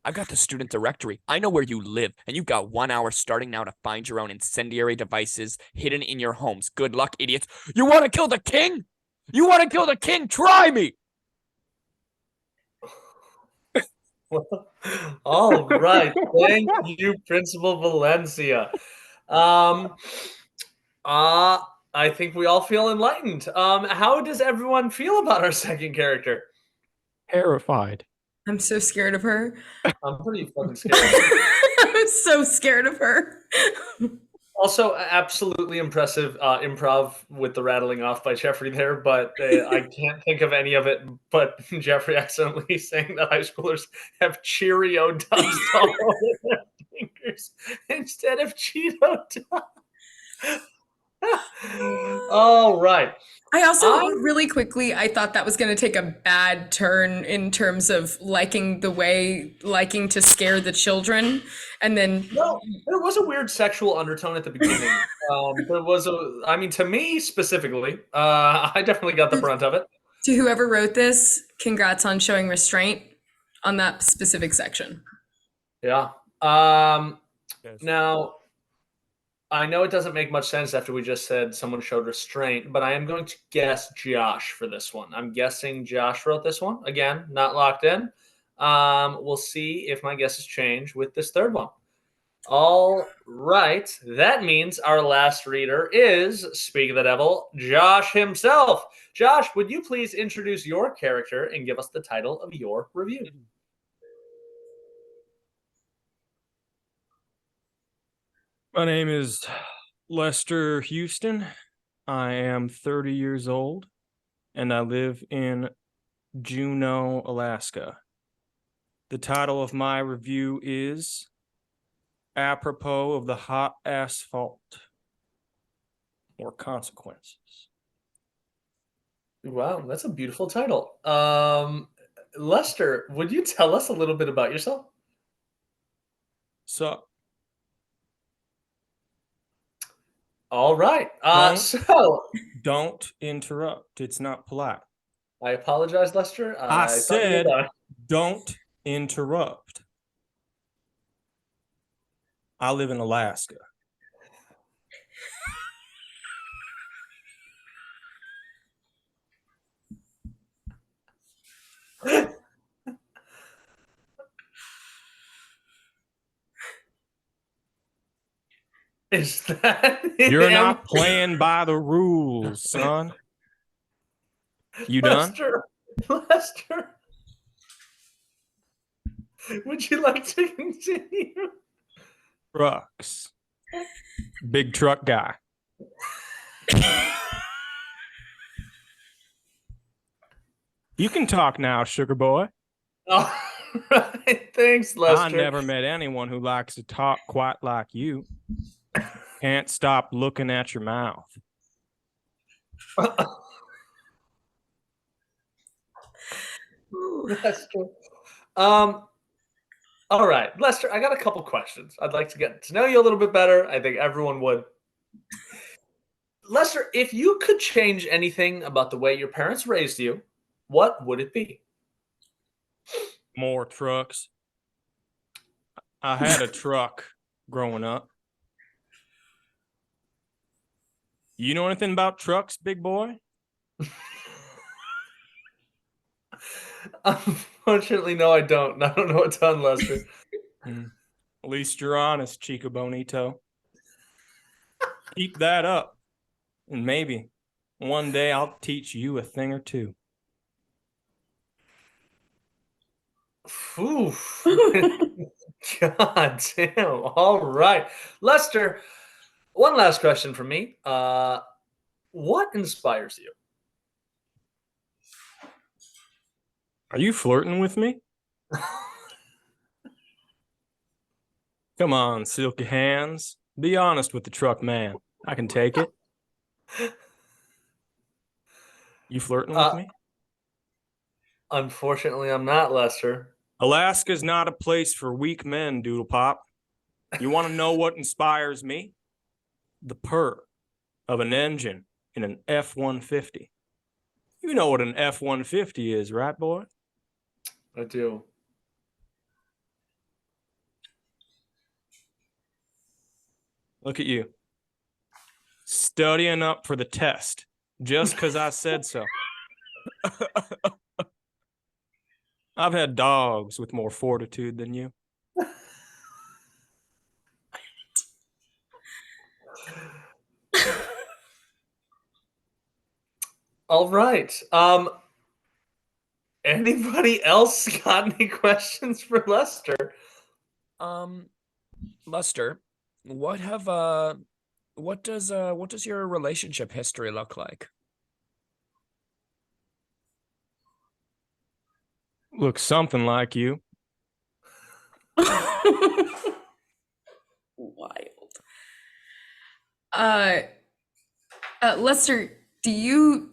I've got the student directory. I know where you live, and you've got 1 hour starting now to find your own incendiary devices hidden in your homes. Good luck, idiots. You want to kill the king? You want to kill the king? Try me! All right. Thank you, Principal Valencia. I think we all feel enlightened. How does everyone feel about our second character? Terrified. I'm so scared of her. I'm pretty fucking scared. I'm so scared of her. Also, absolutely impressive improv with the rattling off by Jeffrey there, but I can't think of any of it but Jeffrey accidentally saying that high schoolers have Cheerio dust all over their fingers instead of Cheeto dust. All right. I also, really quickly, I thought that was going to take a bad turn in terms of liking to scare the children. And then. No, there was a weird sexual undertone at the beginning. To me specifically, I definitely got the brunt of it. To whoever wrote this, congrats on showing restraint on that specific section. Yeah. Yes. Now, I know it doesn't make much sense after we just said someone showed restraint, but I am going to guess Josh for this one. I'm guessing Josh wrote this one. Again, not locked in. We'll see if my guesses change with this third one. All right. That means our last reader is, speak of the devil, Josh himself. Josh, would you please introduce your character and give us the title of your review? My name is Lester Houston. I am 30 years old, and I live in Juneau, Alaska. The title of my review is apropos of the hot asphalt or consequences. Wow, that's a beautiful title. Lester, would you tell us a little bit about yourself? So All right. Don't- So don't interrupt. It's not polite. I apologize, Lester. I thought you said were done. don't interrupt. I live in Alaska. Is that You're not playing by the rules, son. You done? Lester, would you like to continue? Trucks. Big truck guy. You can talk now, sugar boy. All right, thanks, Lester. I never met anyone who likes to talk quite like you. Can't stop looking at your mouth. Lester. All right, Lester, I got a couple questions. I'd like to get to know you a little bit better. I think everyone would. Lester, if you could change anything about the way your parents raised you, what would it be? More trucks. I had a truck growing up. You know anything about trucks, big boy? Unfortunately, no, I don't. I don't know a ton, Lester. At least you're honest, Chico Bonito. Keep that up. And maybe one day I'll teach you a thing or two. Ooh. God damn. All right. Lester, one last question from me. What inspires you? Are you flirting with me? Come on, silky hands. Be honest with the truck man. I can take it. You flirting with me? Unfortunately, I'm not, Lester. Alaska's not a place for weak men, Doodle Pop. You want to know what inspires me? The purr of an engine in an F-150. You know what an F-150 is, right, boy? I do. Look at you. Studying up for the test just because I said so. I've had dogs with more fortitude than you. All right. Anybody else got any questions for Lester? Lester, what does your relationship history look like? Looks something like you. Wild. Lester, do you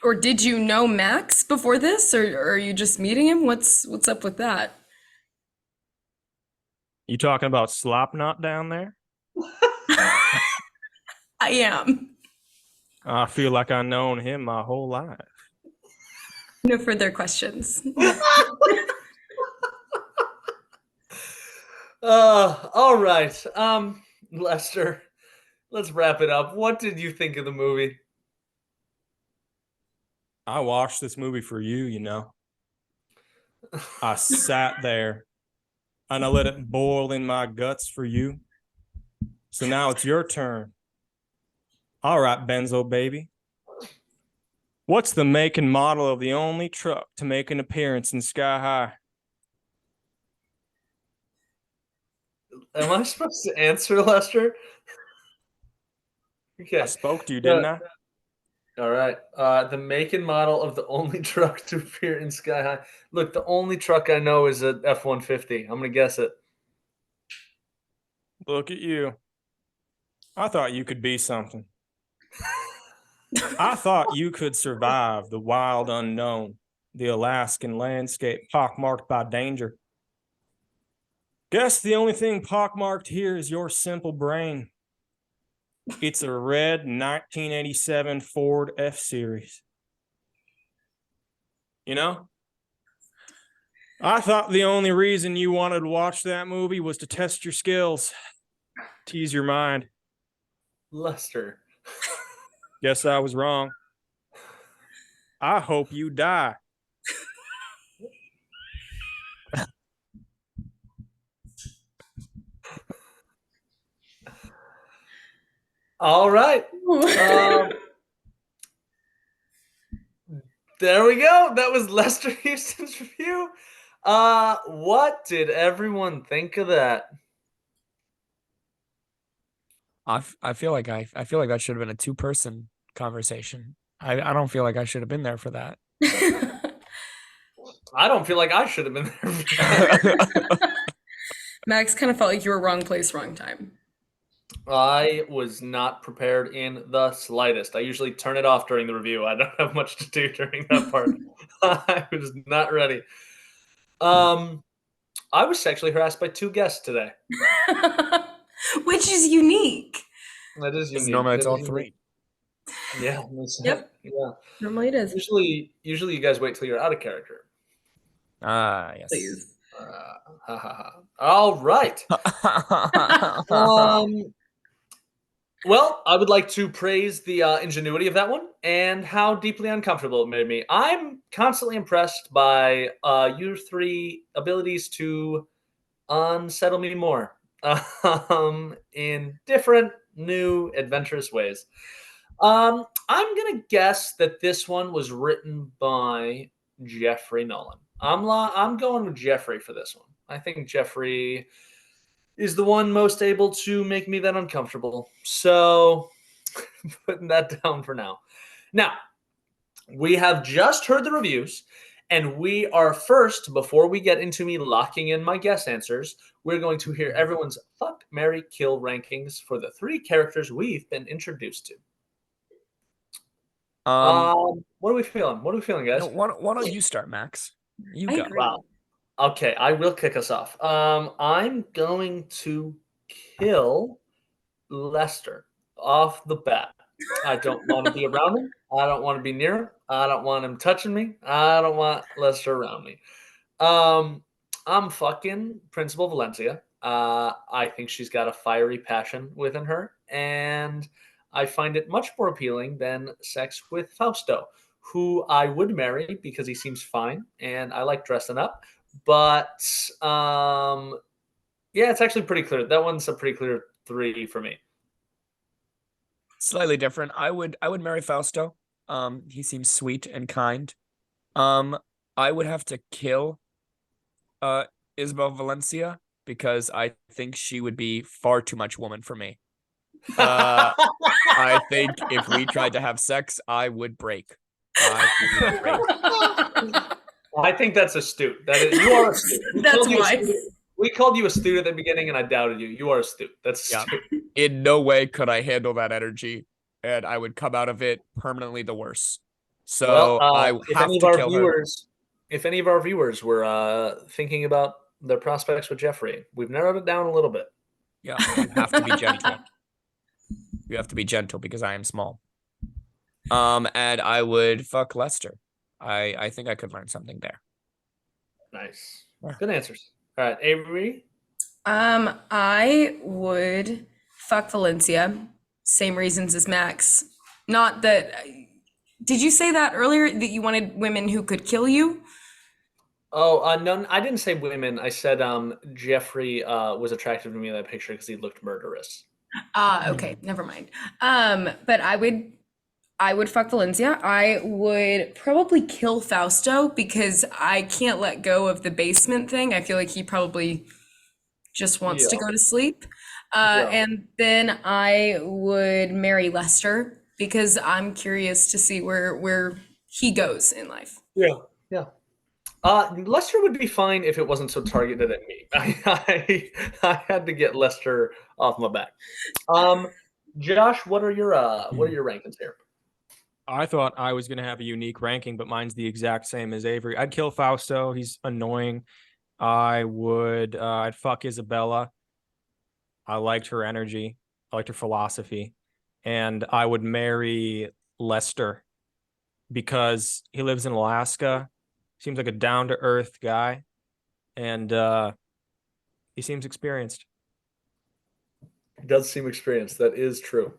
or did you know Max before this, or are you just meeting him? What's up with that? You talking about Slopknot down there? I am. I feel like I've known him my whole life. No further questions. All right. Lester, let's wrap it up. What did you think of the movie? I watched this movie for you, you know. I sat there and I let it boil in my guts for you. So now it's your turn. All right, Benzo baby. What's the make and model of the only truck to make an appearance in Sky High? Am I supposed to answer, Lester? Okay. I spoke to you, didn't I? All right. The make and model of the only truck to appear in Sky High. Look, the only truck I know is a F-150. I'm going to guess it. Look at you. I thought you could be something. I thought you could survive the wild unknown, the Alaskan landscape pockmarked by danger. Guess the only thing pockmarked here is your simple brain. It's a red 1987 Ford F-Series. You know? I thought the only reason you wanted to watch that movie was to test your skills, tease your mind. Lester. Guess I was wrong. I hope you die. All right. There we go. That was Lester Houston's review. What did everyone think of that? I feel like that should have been a 2-person conversation. I don't feel like I should have been there for that. I don't feel like I should have been there for that. Max kind of felt like you were wrong place, wrong time. I was not prepared in the slightest. I usually turn it off during the review. I don't have much to do during that part. I was not ready. I was sexually harassed by 2 guests today. Which is unique. That is unique. Normally it's That all is 3. unique. Yeah. Yep. Yeah. Normally it is. Usually you guys wait till you're out of character. Yes. Please. All right. Well, I would like to praise the ingenuity of that one and how deeply uncomfortable it made me. I'm constantly impressed by your 3 abilities to unsettle me more in different, new, adventurous ways. I'm going to guess that this one was written by Jeffrey Nolan. I'm going with Jeffrey for this one. I think Jeffrey is the one most able to make me that uncomfortable. So, putting that down for now. Now, we have just heard the reviews, and we are first, before we get into me locking in my guess answers, we're going to hear everyone's fuck, marry, kill rankings for the 3 characters we've been introduced to. What are we feeling? What are we feeling, guys? No, why don't you start, Max? You I go. agree. Wow. Okay, I will kick us off. I'm going to kill Lester off the bat. I don't want to be around him. I don't want to be near him. I don't want him touching me. I don't want Lester around me. I'm fucking Principal Valencia. I think she's got a fiery passion within her, and I find it much more appealing than sex with Fausto, who I would marry because he seems fine and I like dressing up. But yeah, it's actually pretty clear. That one's a pretty clear 3 for me. Slightly different. I would marry Fausto. He seems sweet and kind. I would have to kill Isabel Valencia because I think she would be far too much woman for me. I think if we tried to have sex, I would break. I think that's astute. You are astute. That's wise. We called you astute at the beginning, and I doubted you. You are astute. That's astute. In no way could I handle that energy, and I would come out of it permanently the worse. So I have to kill her. If any of our viewers were thinking about their prospects with Jeffrey, we've narrowed it down a little bit. Yeah, you have to be gentle. You have to be gentle because I am small. And I would fuck Lester. I think I could learn something there. Nice. Good answers. All right, Avery. I would fuck Valencia. Same reasons as Max. Not that. Did you say that earlier that you wanted women who could kill you? Oh, no, I didn't say women. I said Jeffrey was attractive to me in that picture because he looked murderous. Okay, never mind. But I would fuck Valencia. I would probably kill Fausto because I can't let go of the basement thing. I feel like he probably just wants to go to sleep. And then I would marry Lester because I'm curious to see where he goes in life. Yeah. Lester would be fine if it wasn't so targeted at me. I had to get Lester off my back. Josh, what are your rankings here? I thought I was going to have a unique ranking, but mine's the exact same as Avery. I'd kill Fausto. He's annoying. I'd fuck Isabella. I liked her energy. I liked her philosophy. And I would marry Lester because he lives in Alaska. Seems like a down-to-earth guy. And he seems experienced. He does seem experienced. That is true.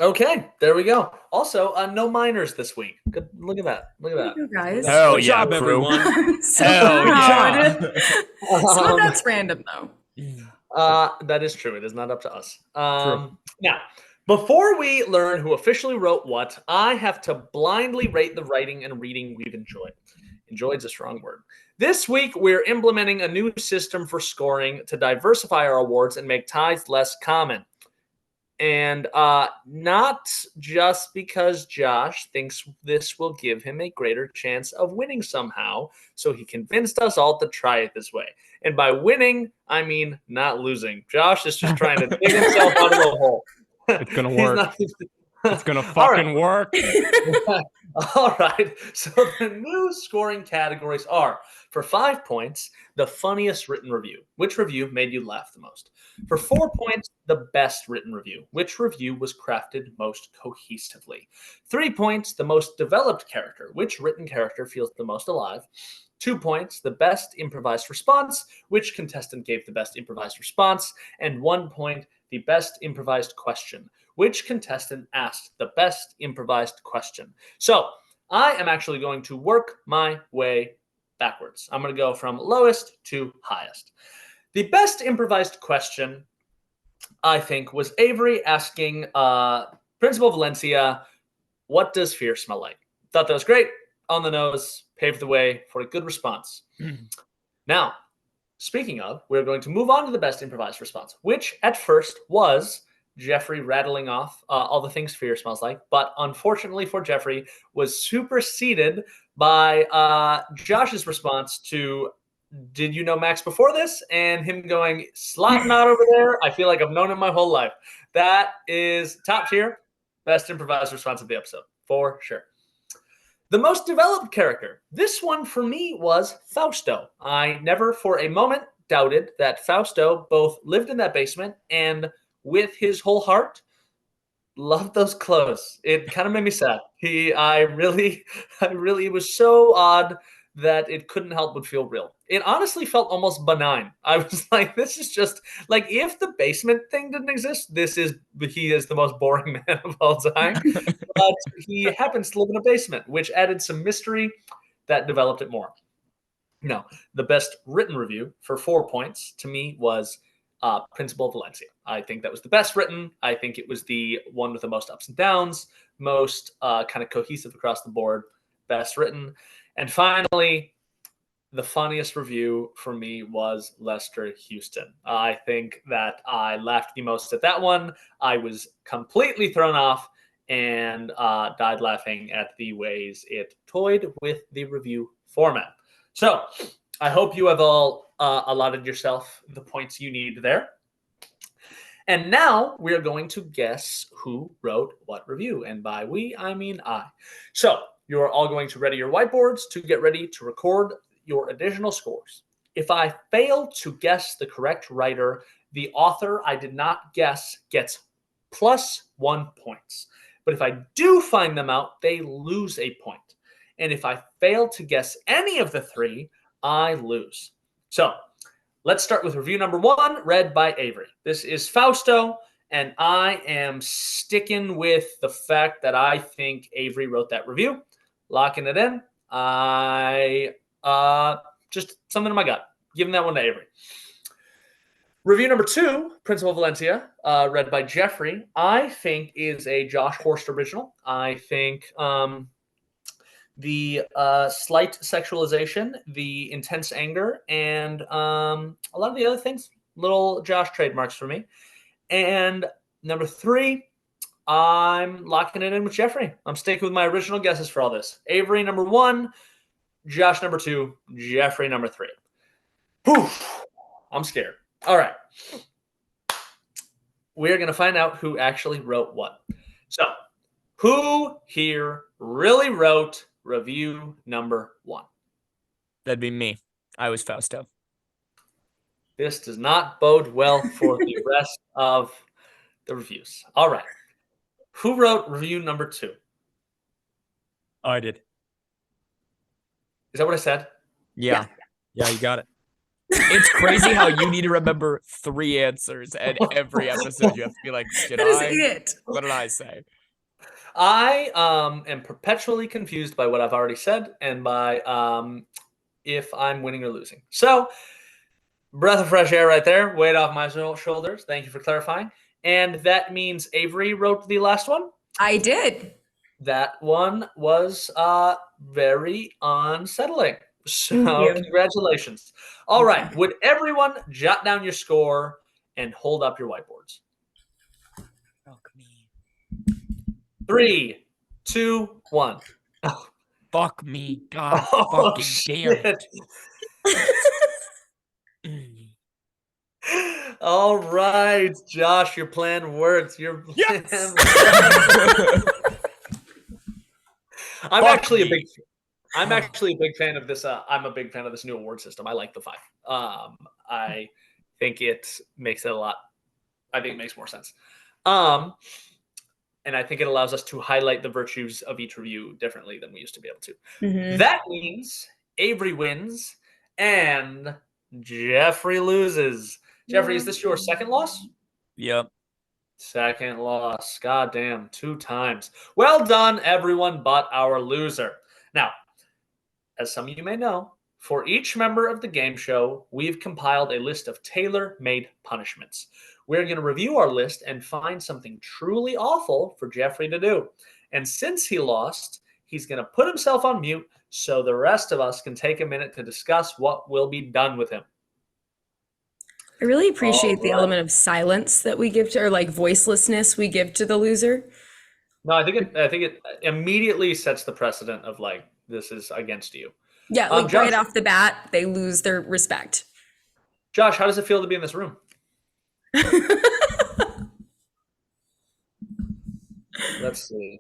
Okay, there we go. Also, no minors this week. Good, look at that. Look at that. You guys. Hell Good yeah, job, crew. everyone. So Hell yeah. proud. Some of that's random though. That is true. It is not up to us. Now, before we learn who officially wrote what, I have to blindly rate the writing and reading we've enjoyed. Enjoyed's a strong word. This week, we're implementing a new system for scoring to diversify our awards and make ties less common. And not just because Josh thinks this will give him a greater chance of winning somehow, so he convinced us all to try it this way. And by winning, I mean not losing. Josh is just trying to dig himself out of a hole. It's going to work. It's going to fucking work. All right. So the new scoring categories are, for 5 points, the funniest written review. Which review made you laugh the most? For 4 points, the best written review. Which review was crafted most cohesively? 3 points, the most developed character. Which written character feels the most alive? 2 points, the best improvised response. Which contestant gave the best improvised response? And 1 point, the best improvised question. Which contestant asked the best improvised question? So I am actually going to work my way backwards. I'm going to go from lowest to highest. The best improvised question, I think, was Avery asking Principal Valencia, what does fear smell like? Thought that was great. On the nose, paved the way for a good response. Now, speaking of, we're going to move on to the best improvised response, which at first was Jeffrey rattling off all the things fear smells like, but unfortunately for Jeffrey, was superseded by Josh's response to, did you know Max before this? And him going, Slotnot over there. I feel like I've known him my whole life. That is top tier, best improvised response of the episode, for sure. The most developed character. This one for me was Fausto. I never for a moment doubted that Fausto both lived in that basement and with his whole heart loved those clothes. It kind of made me sad. I really, it was so odd that it couldn't help but feel real. It honestly felt almost benign. I was like, this is just like, if the basement thing didn't exist, he is the most boring man of all time. But he happens to live in a basement, which added some mystery that developed it more. No, the best written review for 4 points to me was Principal Valencia. I think that was the best written. I think it was the one with the most ups and downs, most kind of cohesive across the board, best written. And finally, the funniest review for me was Lester Houston. I think that I laughed the most at that one. I was completely thrown off and died laughing at the ways it toyed with the review format. So I hope you have all allotted yourself the points you need there. And now we're going to guess who wrote what review. And by we, I mean I. So you're all going to ready your whiteboards to get ready to record your additional scores. If I fail to guess the correct writer, the author I did not guess gets +1 point. But if I do find them out, they lose a point. And if I fail to guess any of the three, I lose. So let's start with review number 1, read by Avery. This is Fausto, and I am sticking with the fact that I think Avery wrote that review. Locking it in. Just something in my gut. Giving that one to Avery. Review number 2, Principal Valencia, read by Jeffrey, I think is a Josh Horst original. I think the slight sexualization, the intense anger, and a lot of the other things, little Josh trademarks for me. And number 3, I'm locking it in with Jeffrey. I'm sticking with my original guesses for all this. Avery, number 1, Josh number 2, Jeffrey number 3. Whew, I'm scared. All right. We're going to find out who actually wrote what. So, who here really wrote review number 1? That'd be me. I was Fausto. This does not bode well for the rest of the reviews. All right. Who wrote review number 2? I did. Is that what I said? Yeah. Yeah, you got it. It's crazy how you need to remember 3 answers, and every episode you have to be like, That is it. what did I say? I am perpetually confused by what I've already said and by if I'm winning or losing. So, breath of fresh air right there, weight off my shoulders. Thank you for clarifying. And that means Avery wrote the last one. I did. That one was very unsettling. Thank So you. congratulations. All right. Would everyone jot down your score and hold up your whiteboards? Fuck me. 3, 2, 1. Fuck me. God Oh, fucking damn shit. it. All right, Josh, your plan worked. Your plan Yes! worked. I'm Fuck actually a me. big I'm actually a big fan of this. I'm a big fan of this new award system. I like the 5. I think it makes it a lot. I think it makes more sense. And I think it allows us to highlight the virtues of each review differently than we used to be able to. Mhm. That means Avery wins and Jeffrey loses. Jeffrey, is this your second loss? Yep. Second loss. God damn, 2 times. Well done, everyone but our loser. Now, as some of you may know, for each member of the game show, we've compiled a list of tailor-made punishments. We're going to review our list and find something truly awful for Jeffrey to do. And since he lost, he's going to put himself on mute so the rest of us can take a minute to discuss what will be done with him. I really appreciate the Alright. element of silence that we give to, or like voicelessness we give to the loser. No, I think it immediately sets the precedent of like, this is against you. Yeah, like Josh, right off the bat, they lose their respect. Josh, how does it feel to be in this room? Let's see.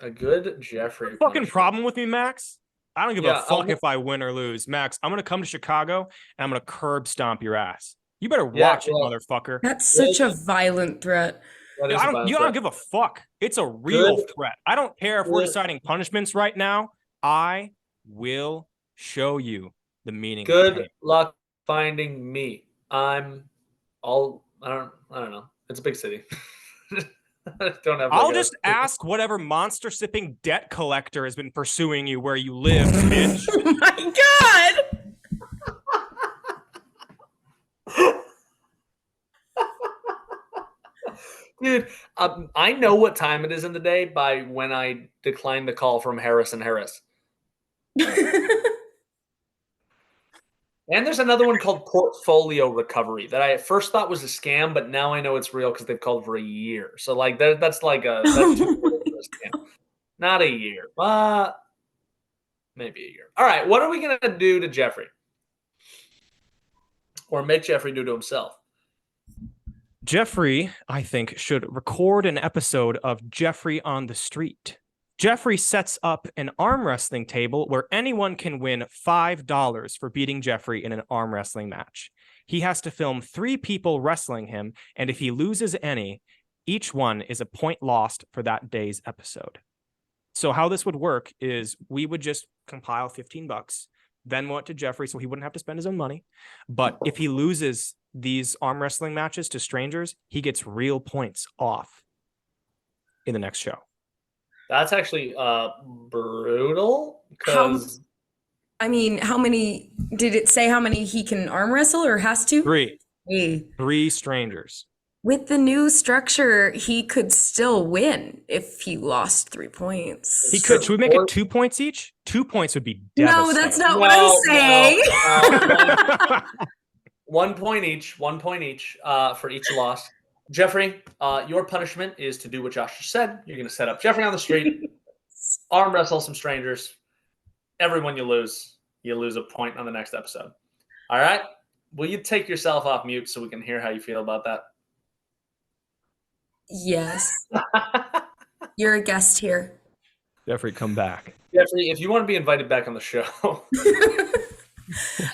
A good Jeffrey. Fucking punishment. problem with me, Max? I don't give Yeah, a fuck if I win or lose. Max, I'm going to come to Chicago and I'm going to curb stomp your ass. You better Yeah, watch well, it, motherfucker. That's such a violent threat. That is a I violent don't threat. give a fuck. It's a real Good. threat. I don't care if we're Good. deciding punishments right now. I will show you the meaning of Good pain. luck finding me. I don't know. It's a big city. I don't have. I'll like, just ask whatever monster sipping debt collector has been pursuing you where you live, bitch. Oh my god! Dude, I know what time it is in the day by when I declined the call from Harris and Harris. And there's another one called Portfolio Recovery that I at first thought was a scam, but now I know it's real because they've called for a year. So like that's like that's too good for a scam. Not a year, but maybe a year. All right, what are we gonna do to Jeffrey, or make Jeffrey do to himself? Jeffrey, I think, should record an episode of Jeffrey on the Street. Jeffrey sets up an arm wrestling table where anyone can win $5 for beating Jeffrey in an arm wrestling match. He has to film 3 people wrestling him, and if he loses any, each one is a point lost for that day's episode. So how this would work is we would just compile $15, Venmo it to Jeffrey so he wouldn't have to spend his own money. But if he loses these arm wrestling matches to strangers, he gets real points off in the next show. That's actually brutal. Because I mean, how many did it say how many he can arm wrestle or has to? 3 Hey. 3 strangers. With the new structure, he could still win if he lost 3 points. He could. Should we make it 2 points each? 2 points would be No, devastating. that's not what I'm saying. no. 1 point each. 1 point each for each loss. Jeffrey, your punishment is to do what Josh just said. You're going to set up Jeffrey on the street, arm wrestle some strangers. Everyone you lose, you lose a point on the next episode. All right. Will you take yourself off mute so we can hear how you feel about that? Yes. You're a guest here. Jeffrey, come back. Jeffrey, if you want to be invited back on the show.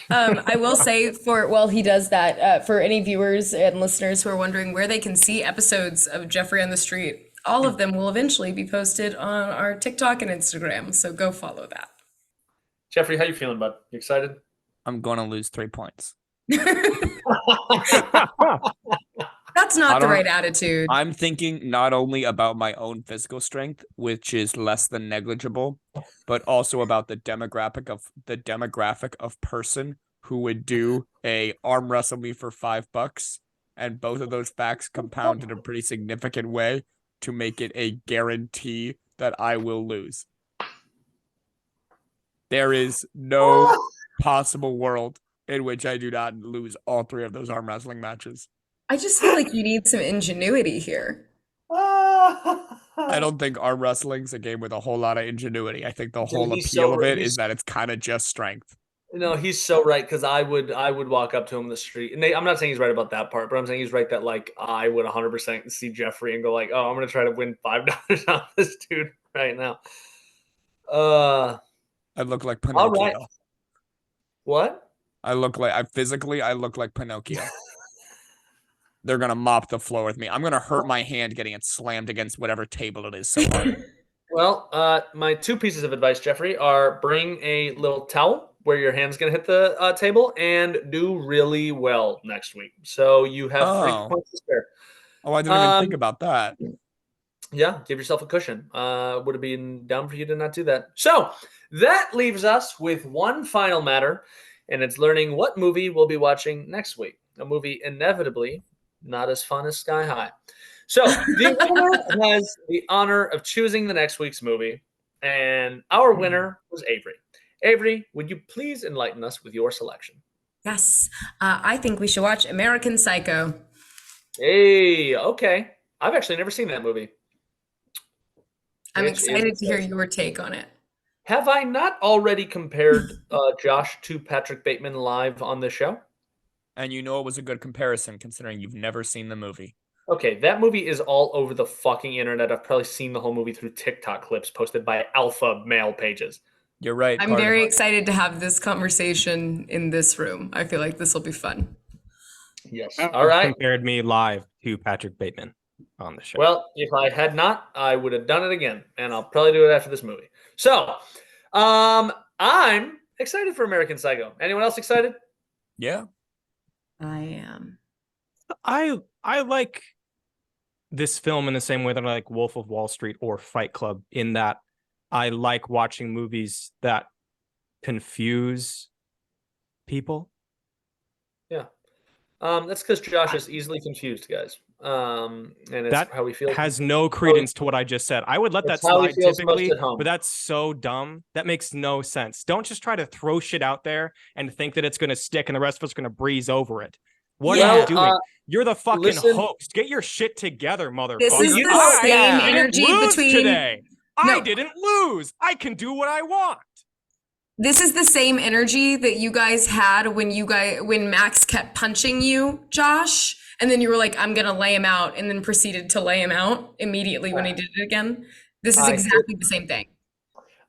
I will say while he does that, for any viewers and listeners who are wondering where they can see episodes of Jeffrey on the Street, all of them will eventually be posted on our TikTok and Instagram. So go follow that. Jeffrey, how you feeling, bud? You excited? I'm going to lose 3 points. That's not the right attitude. I'm thinking not only about my own physical strength, which is less than negligible, but also about the demographic of person who would do a arm wrestle me for $5, and both of those facts compound in a pretty significant way to make it a guarantee that I will lose. There is no possible world in which I do not lose all 3 of those arm wrestling matches. I just feel like you need some ingenuity here. I don't think arm wrestling's a game with a whole lot of ingenuity. I think the whole appeal of it is that it's kind of just strength. No, he's so right, because I would walk up to him in the street, and I'm not saying he's right about that part, but I'm saying he's right that like I would 100% see Jeffrey and go like, oh, I'm gonna try to win $5 off this dude right now. I look like Pinocchio. All right. What? I look like Pinocchio. They're gonna mop the floor with me. I'm gonna hurt my hand getting it slammed against whatever table it is so hard. Well, my 2 pieces of advice, Jeffrey, are bring a little towel where your hand's going to hit the table and do really well next week. So you have 3 points to spare. Oh, I didn't even think about that. Yeah, give yourself a cushion. Would have been dumb for you to not do that. So that leaves us with one final matter, and it's learning what movie we'll be watching next week. A movie inevitably not as fun as Sky High. So the winner has the honor of choosing the next week's movie, and our winner was Avery. Avery, would you please enlighten us with your selection? Yes, I think we should watch American Psycho. Hey, okay. I've actually never seen that movie. I'm excited to hear your take on it. Have I not already compared Josh to Patrick Bateman live on this show? And you know it was a good comparison considering you've never seen the movie. Okay, that movie is all over the fucking internet. I've probably seen the whole movie through TikTok clips posted by alpha male pages. You're right. I'm very excited to have this conversation in this room. I feel like this will be fun. Yes. All right. Compared me live to Patrick Bateman on the show. Well, if I had not, I would have done it again, and I'll probably do it after this movie. So, I'm excited for American Psycho. Anyone else excited? Yeah. I am. I like this film in the same way that I like Wolf of Wall Street or Fight Club, in that I like watching movies that confuse people. Yeah. That's because Josh is easily confused, guys. And it's That how we feel. has no credence to what I just said. I would let that It's how he slide feels typically, most at home. but that's so dumb. That makes no sense. Don't just try to throw shit out there and think that it's going to stick and the rest of us are going to breeze over it. What are you doing? You're the fucking host. Get your shit together, motherfucker. This is the same energy between today. I didn't lose. I can do what I want. This is the same energy that you guys had when Max kept punching you, Josh, and then you were like, I'm gonna lay him out, and then proceeded to lay him out immediately when he did it again. This is exactly the same thing.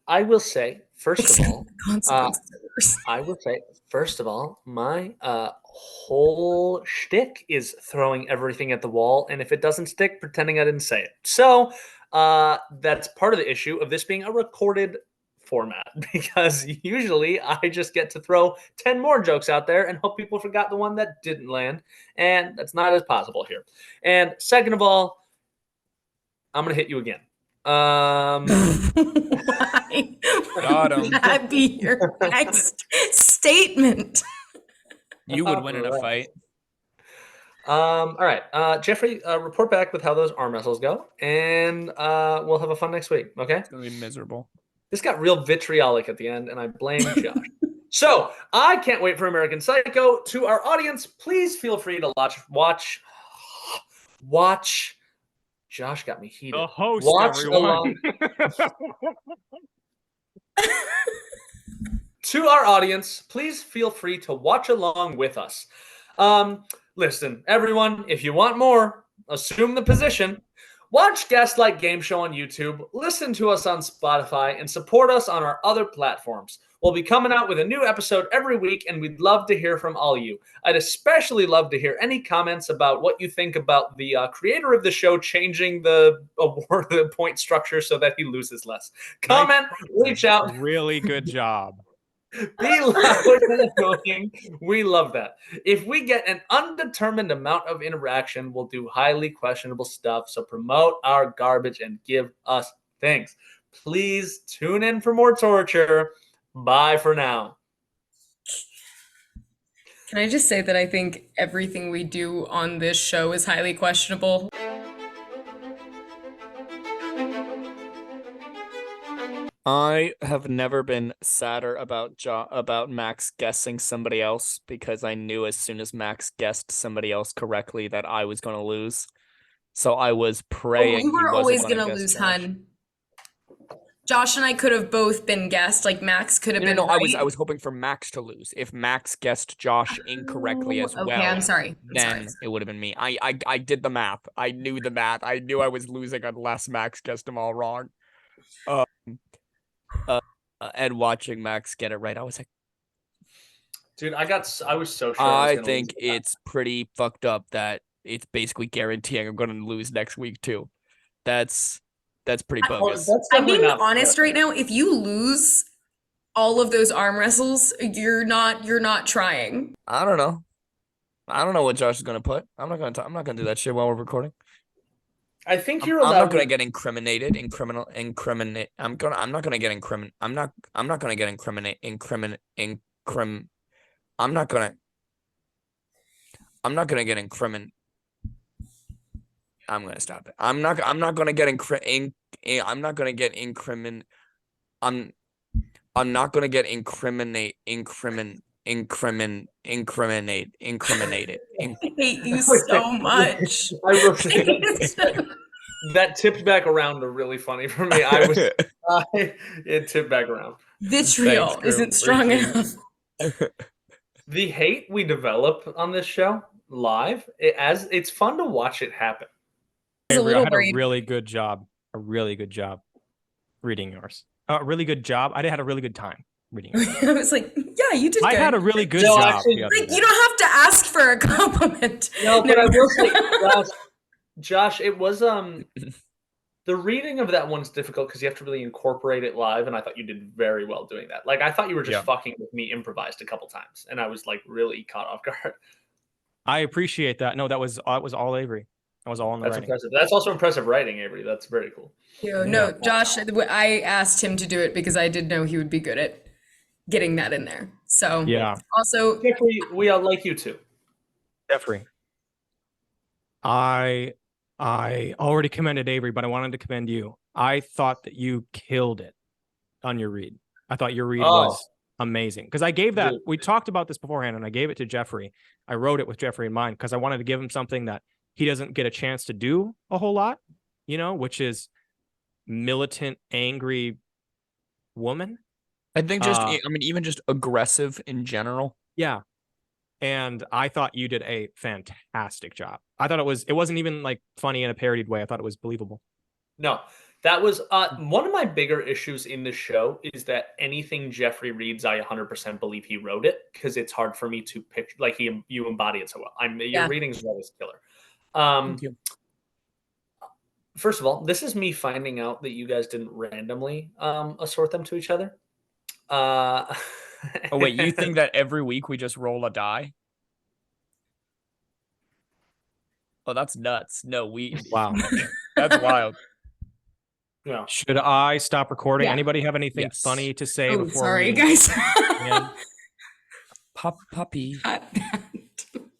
I will say, first of all, my whole shtick is throwing everything at the wall, and if it doesn't stick, pretending I didn't say it. So that's part of the issue of this being a recorded format, because usually I just get to throw 10 more jokes out there and hope people forgot the one that didn't land, and that's not as possible here. And second of all, I'm going to hit you again. Why would that be your next statement? You would win in a fight. All right. Jeffrey, report back with how those arm wrestles go, and we'll have a fun next week. Okay? It's going to be miserable. This got real vitriolic at the end, and I blame Josh. So I can't wait for American Psycho. To our audience, please feel free to watch. Josh got me heated. The host, watch everyone. to our audience, please feel free to watch along with us. Listen, everyone, if you want more, assume the position. Watch Gaslight Game Show on YouTube, listen to us on Spotify, and support us on our other platforms. We'll be coming out with a new episode every week, and we'd love to hear from all of you. I'd especially love to hear any comments about what you think about the creator of the show changing the award, the point structure so that he loses less. Comment, reach out. Really good job. Be loud and annoying. We love that. If we get an undetermined amount of interaction, we'll do highly questionable stuff. So promote our garbage and give us things. Please tune in for more torture. Bye for now. Can I just say that I think everything we do on this show is highly questionable? I have never been sadder about Max guessing somebody else, because I knew as soon as Max guessed somebody else correctly that I was going to lose. So I was praying you were he wasn't always gonna gonna guess lose, Josh. hun. Josh and I could have both been guessed. Like Max could have been No, right. I was hoping for Max to lose. If Max guessed Josh incorrectly as Oh, well, okay, I'm sorry. then it would have been me. I did the math. I knew the math. I knew I was losing unless Max guessed them all wrong. And watching Max get it right, I was like, Dude, I was so sure I gonna think lose. it's pretty fucked up that it's basically guaranteeing I'm going to lose next week too. That's pretty bogus. I'm being honest right now. If you lose all of those arm wrestles, you're not trying. I don't know. I don't know what Josh is going to put. I'm not going to do that shit while we're recording. I think I'm to not going to get incriminated. I'm not going to get incriminate. I'm not going to get incriminate. I'm not going to get incriminate. I'm going to stop it. I'm not going to get I'm not going to get incriminate. I'm not going to get incriminated. I hate you so much. I will say that tipped back around to really funny for me. It tipped back around. Vitriol Thanks, Drew. isn't strong Appreciate enough. The hate we develop on this show live, it's fun to watch it happen. I was a Avery, I little had worried. a really good job reading yours. A really good job. I had a really good time reading yours. I was like, yeah, you did I good. had a really good No, job. actually, the other Like, day. you don't have to ask for a compliment. No, but I will say, Josh, it was the reading of that one's difficult because you have to really incorporate it live, and I thought you did very well doing that. Like, I thought you were just fucking with me improvised a couple times, and I was like really caught off guard. I appreciate that. No, that was all Avery. That was all in the That's writing. impressive. That's also impressive writing, Avery. That's very cool. No, Josh, I asked him to do it because I did know he would be good at getting that in there. So Yeah. Also, Jeffrey, we all like you too. Jeffrey, I already commended Avery, but I wanted to commend you. I thought that you killed it on your read. I thought your read was amazing because I gave that. We talked about this beforehand, and I gave it to Jeffrey. I wrote it with Jeffrey in mind because I wanted to give him something that he doesn't get a chance to do a whole lot, which is militant, angry woman. I think even just aggressive in general. Yeah. And I thought you did a fantastic job. I thought it wasn't even like funny in a parodied way. I thought it was believable. No, that was one of my bigger issues in this show is that anything Jeffrey reads, I 100% believe he wrote it because it's hard for me to picture, like you embody it so well. Your readings are always killer. Thank you. First of all, this is me finding out that you guys didn't randomly assort them to each other. Oh wait, you think that every week we just roll a die? Oh, that's nuts. No, Wow. That's wild. Yeah. Should I stop recording? Yeah. Anybody have anything Yes. funny to say oh, before sorry, we guys. end? Puppy.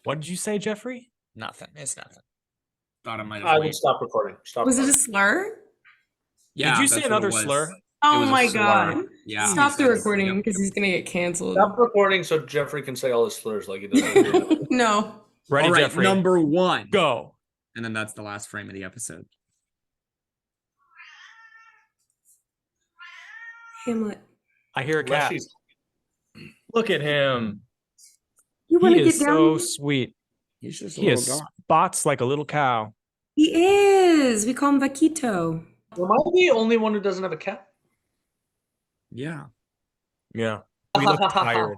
What did you say, Jeffrey? Nothing. It's nothing. Thought I might I would stop recording. Was it a slur? Yeah, did you say another slur? Oh my god. Yeah. Stop the recording because he's going to get canceled. Stop recording so Jeffrey can say all his slurs like he does. No. Ready, All right, Jeffrey? number one. Go. And then that's the last frame of the episode. Hamlet. I hear a cat. Look at him. You want He to is get down? so sweet. He's just a He little has guy. spots like a little cow. He is. We call him Vaquito. Am I the only one who doesn't have a cat? Yeah. Yeah. We look tired.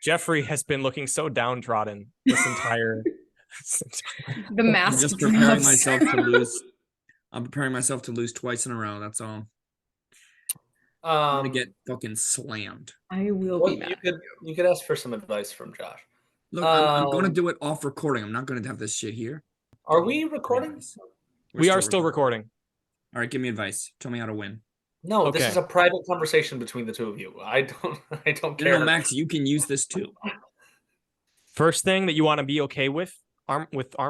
Jeffrey has been looking so downtrodden this entire. The I'm mask just preparing gloves. myself to lose. I'm preparing myself to lose twice in a row. That's all. I'm gonna get fucking slammed. I will well, be mad. you could ask for some advice from Josh. Look, I'm going to Um, do it off recording. I'm not going to have this shit here. Are we recording? We are still recording. All right, give me advice. Tell me how to win. No, this Okay. is a private conversation betwing the two of you. I don't No, care. no, Max, you can use this too. First thing that you want to be okay with arm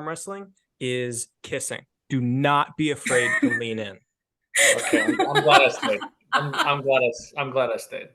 wrestling is kissing. Do not be afraid to lean in. Okay, I'm glad I stayed. I'm glad I stayed.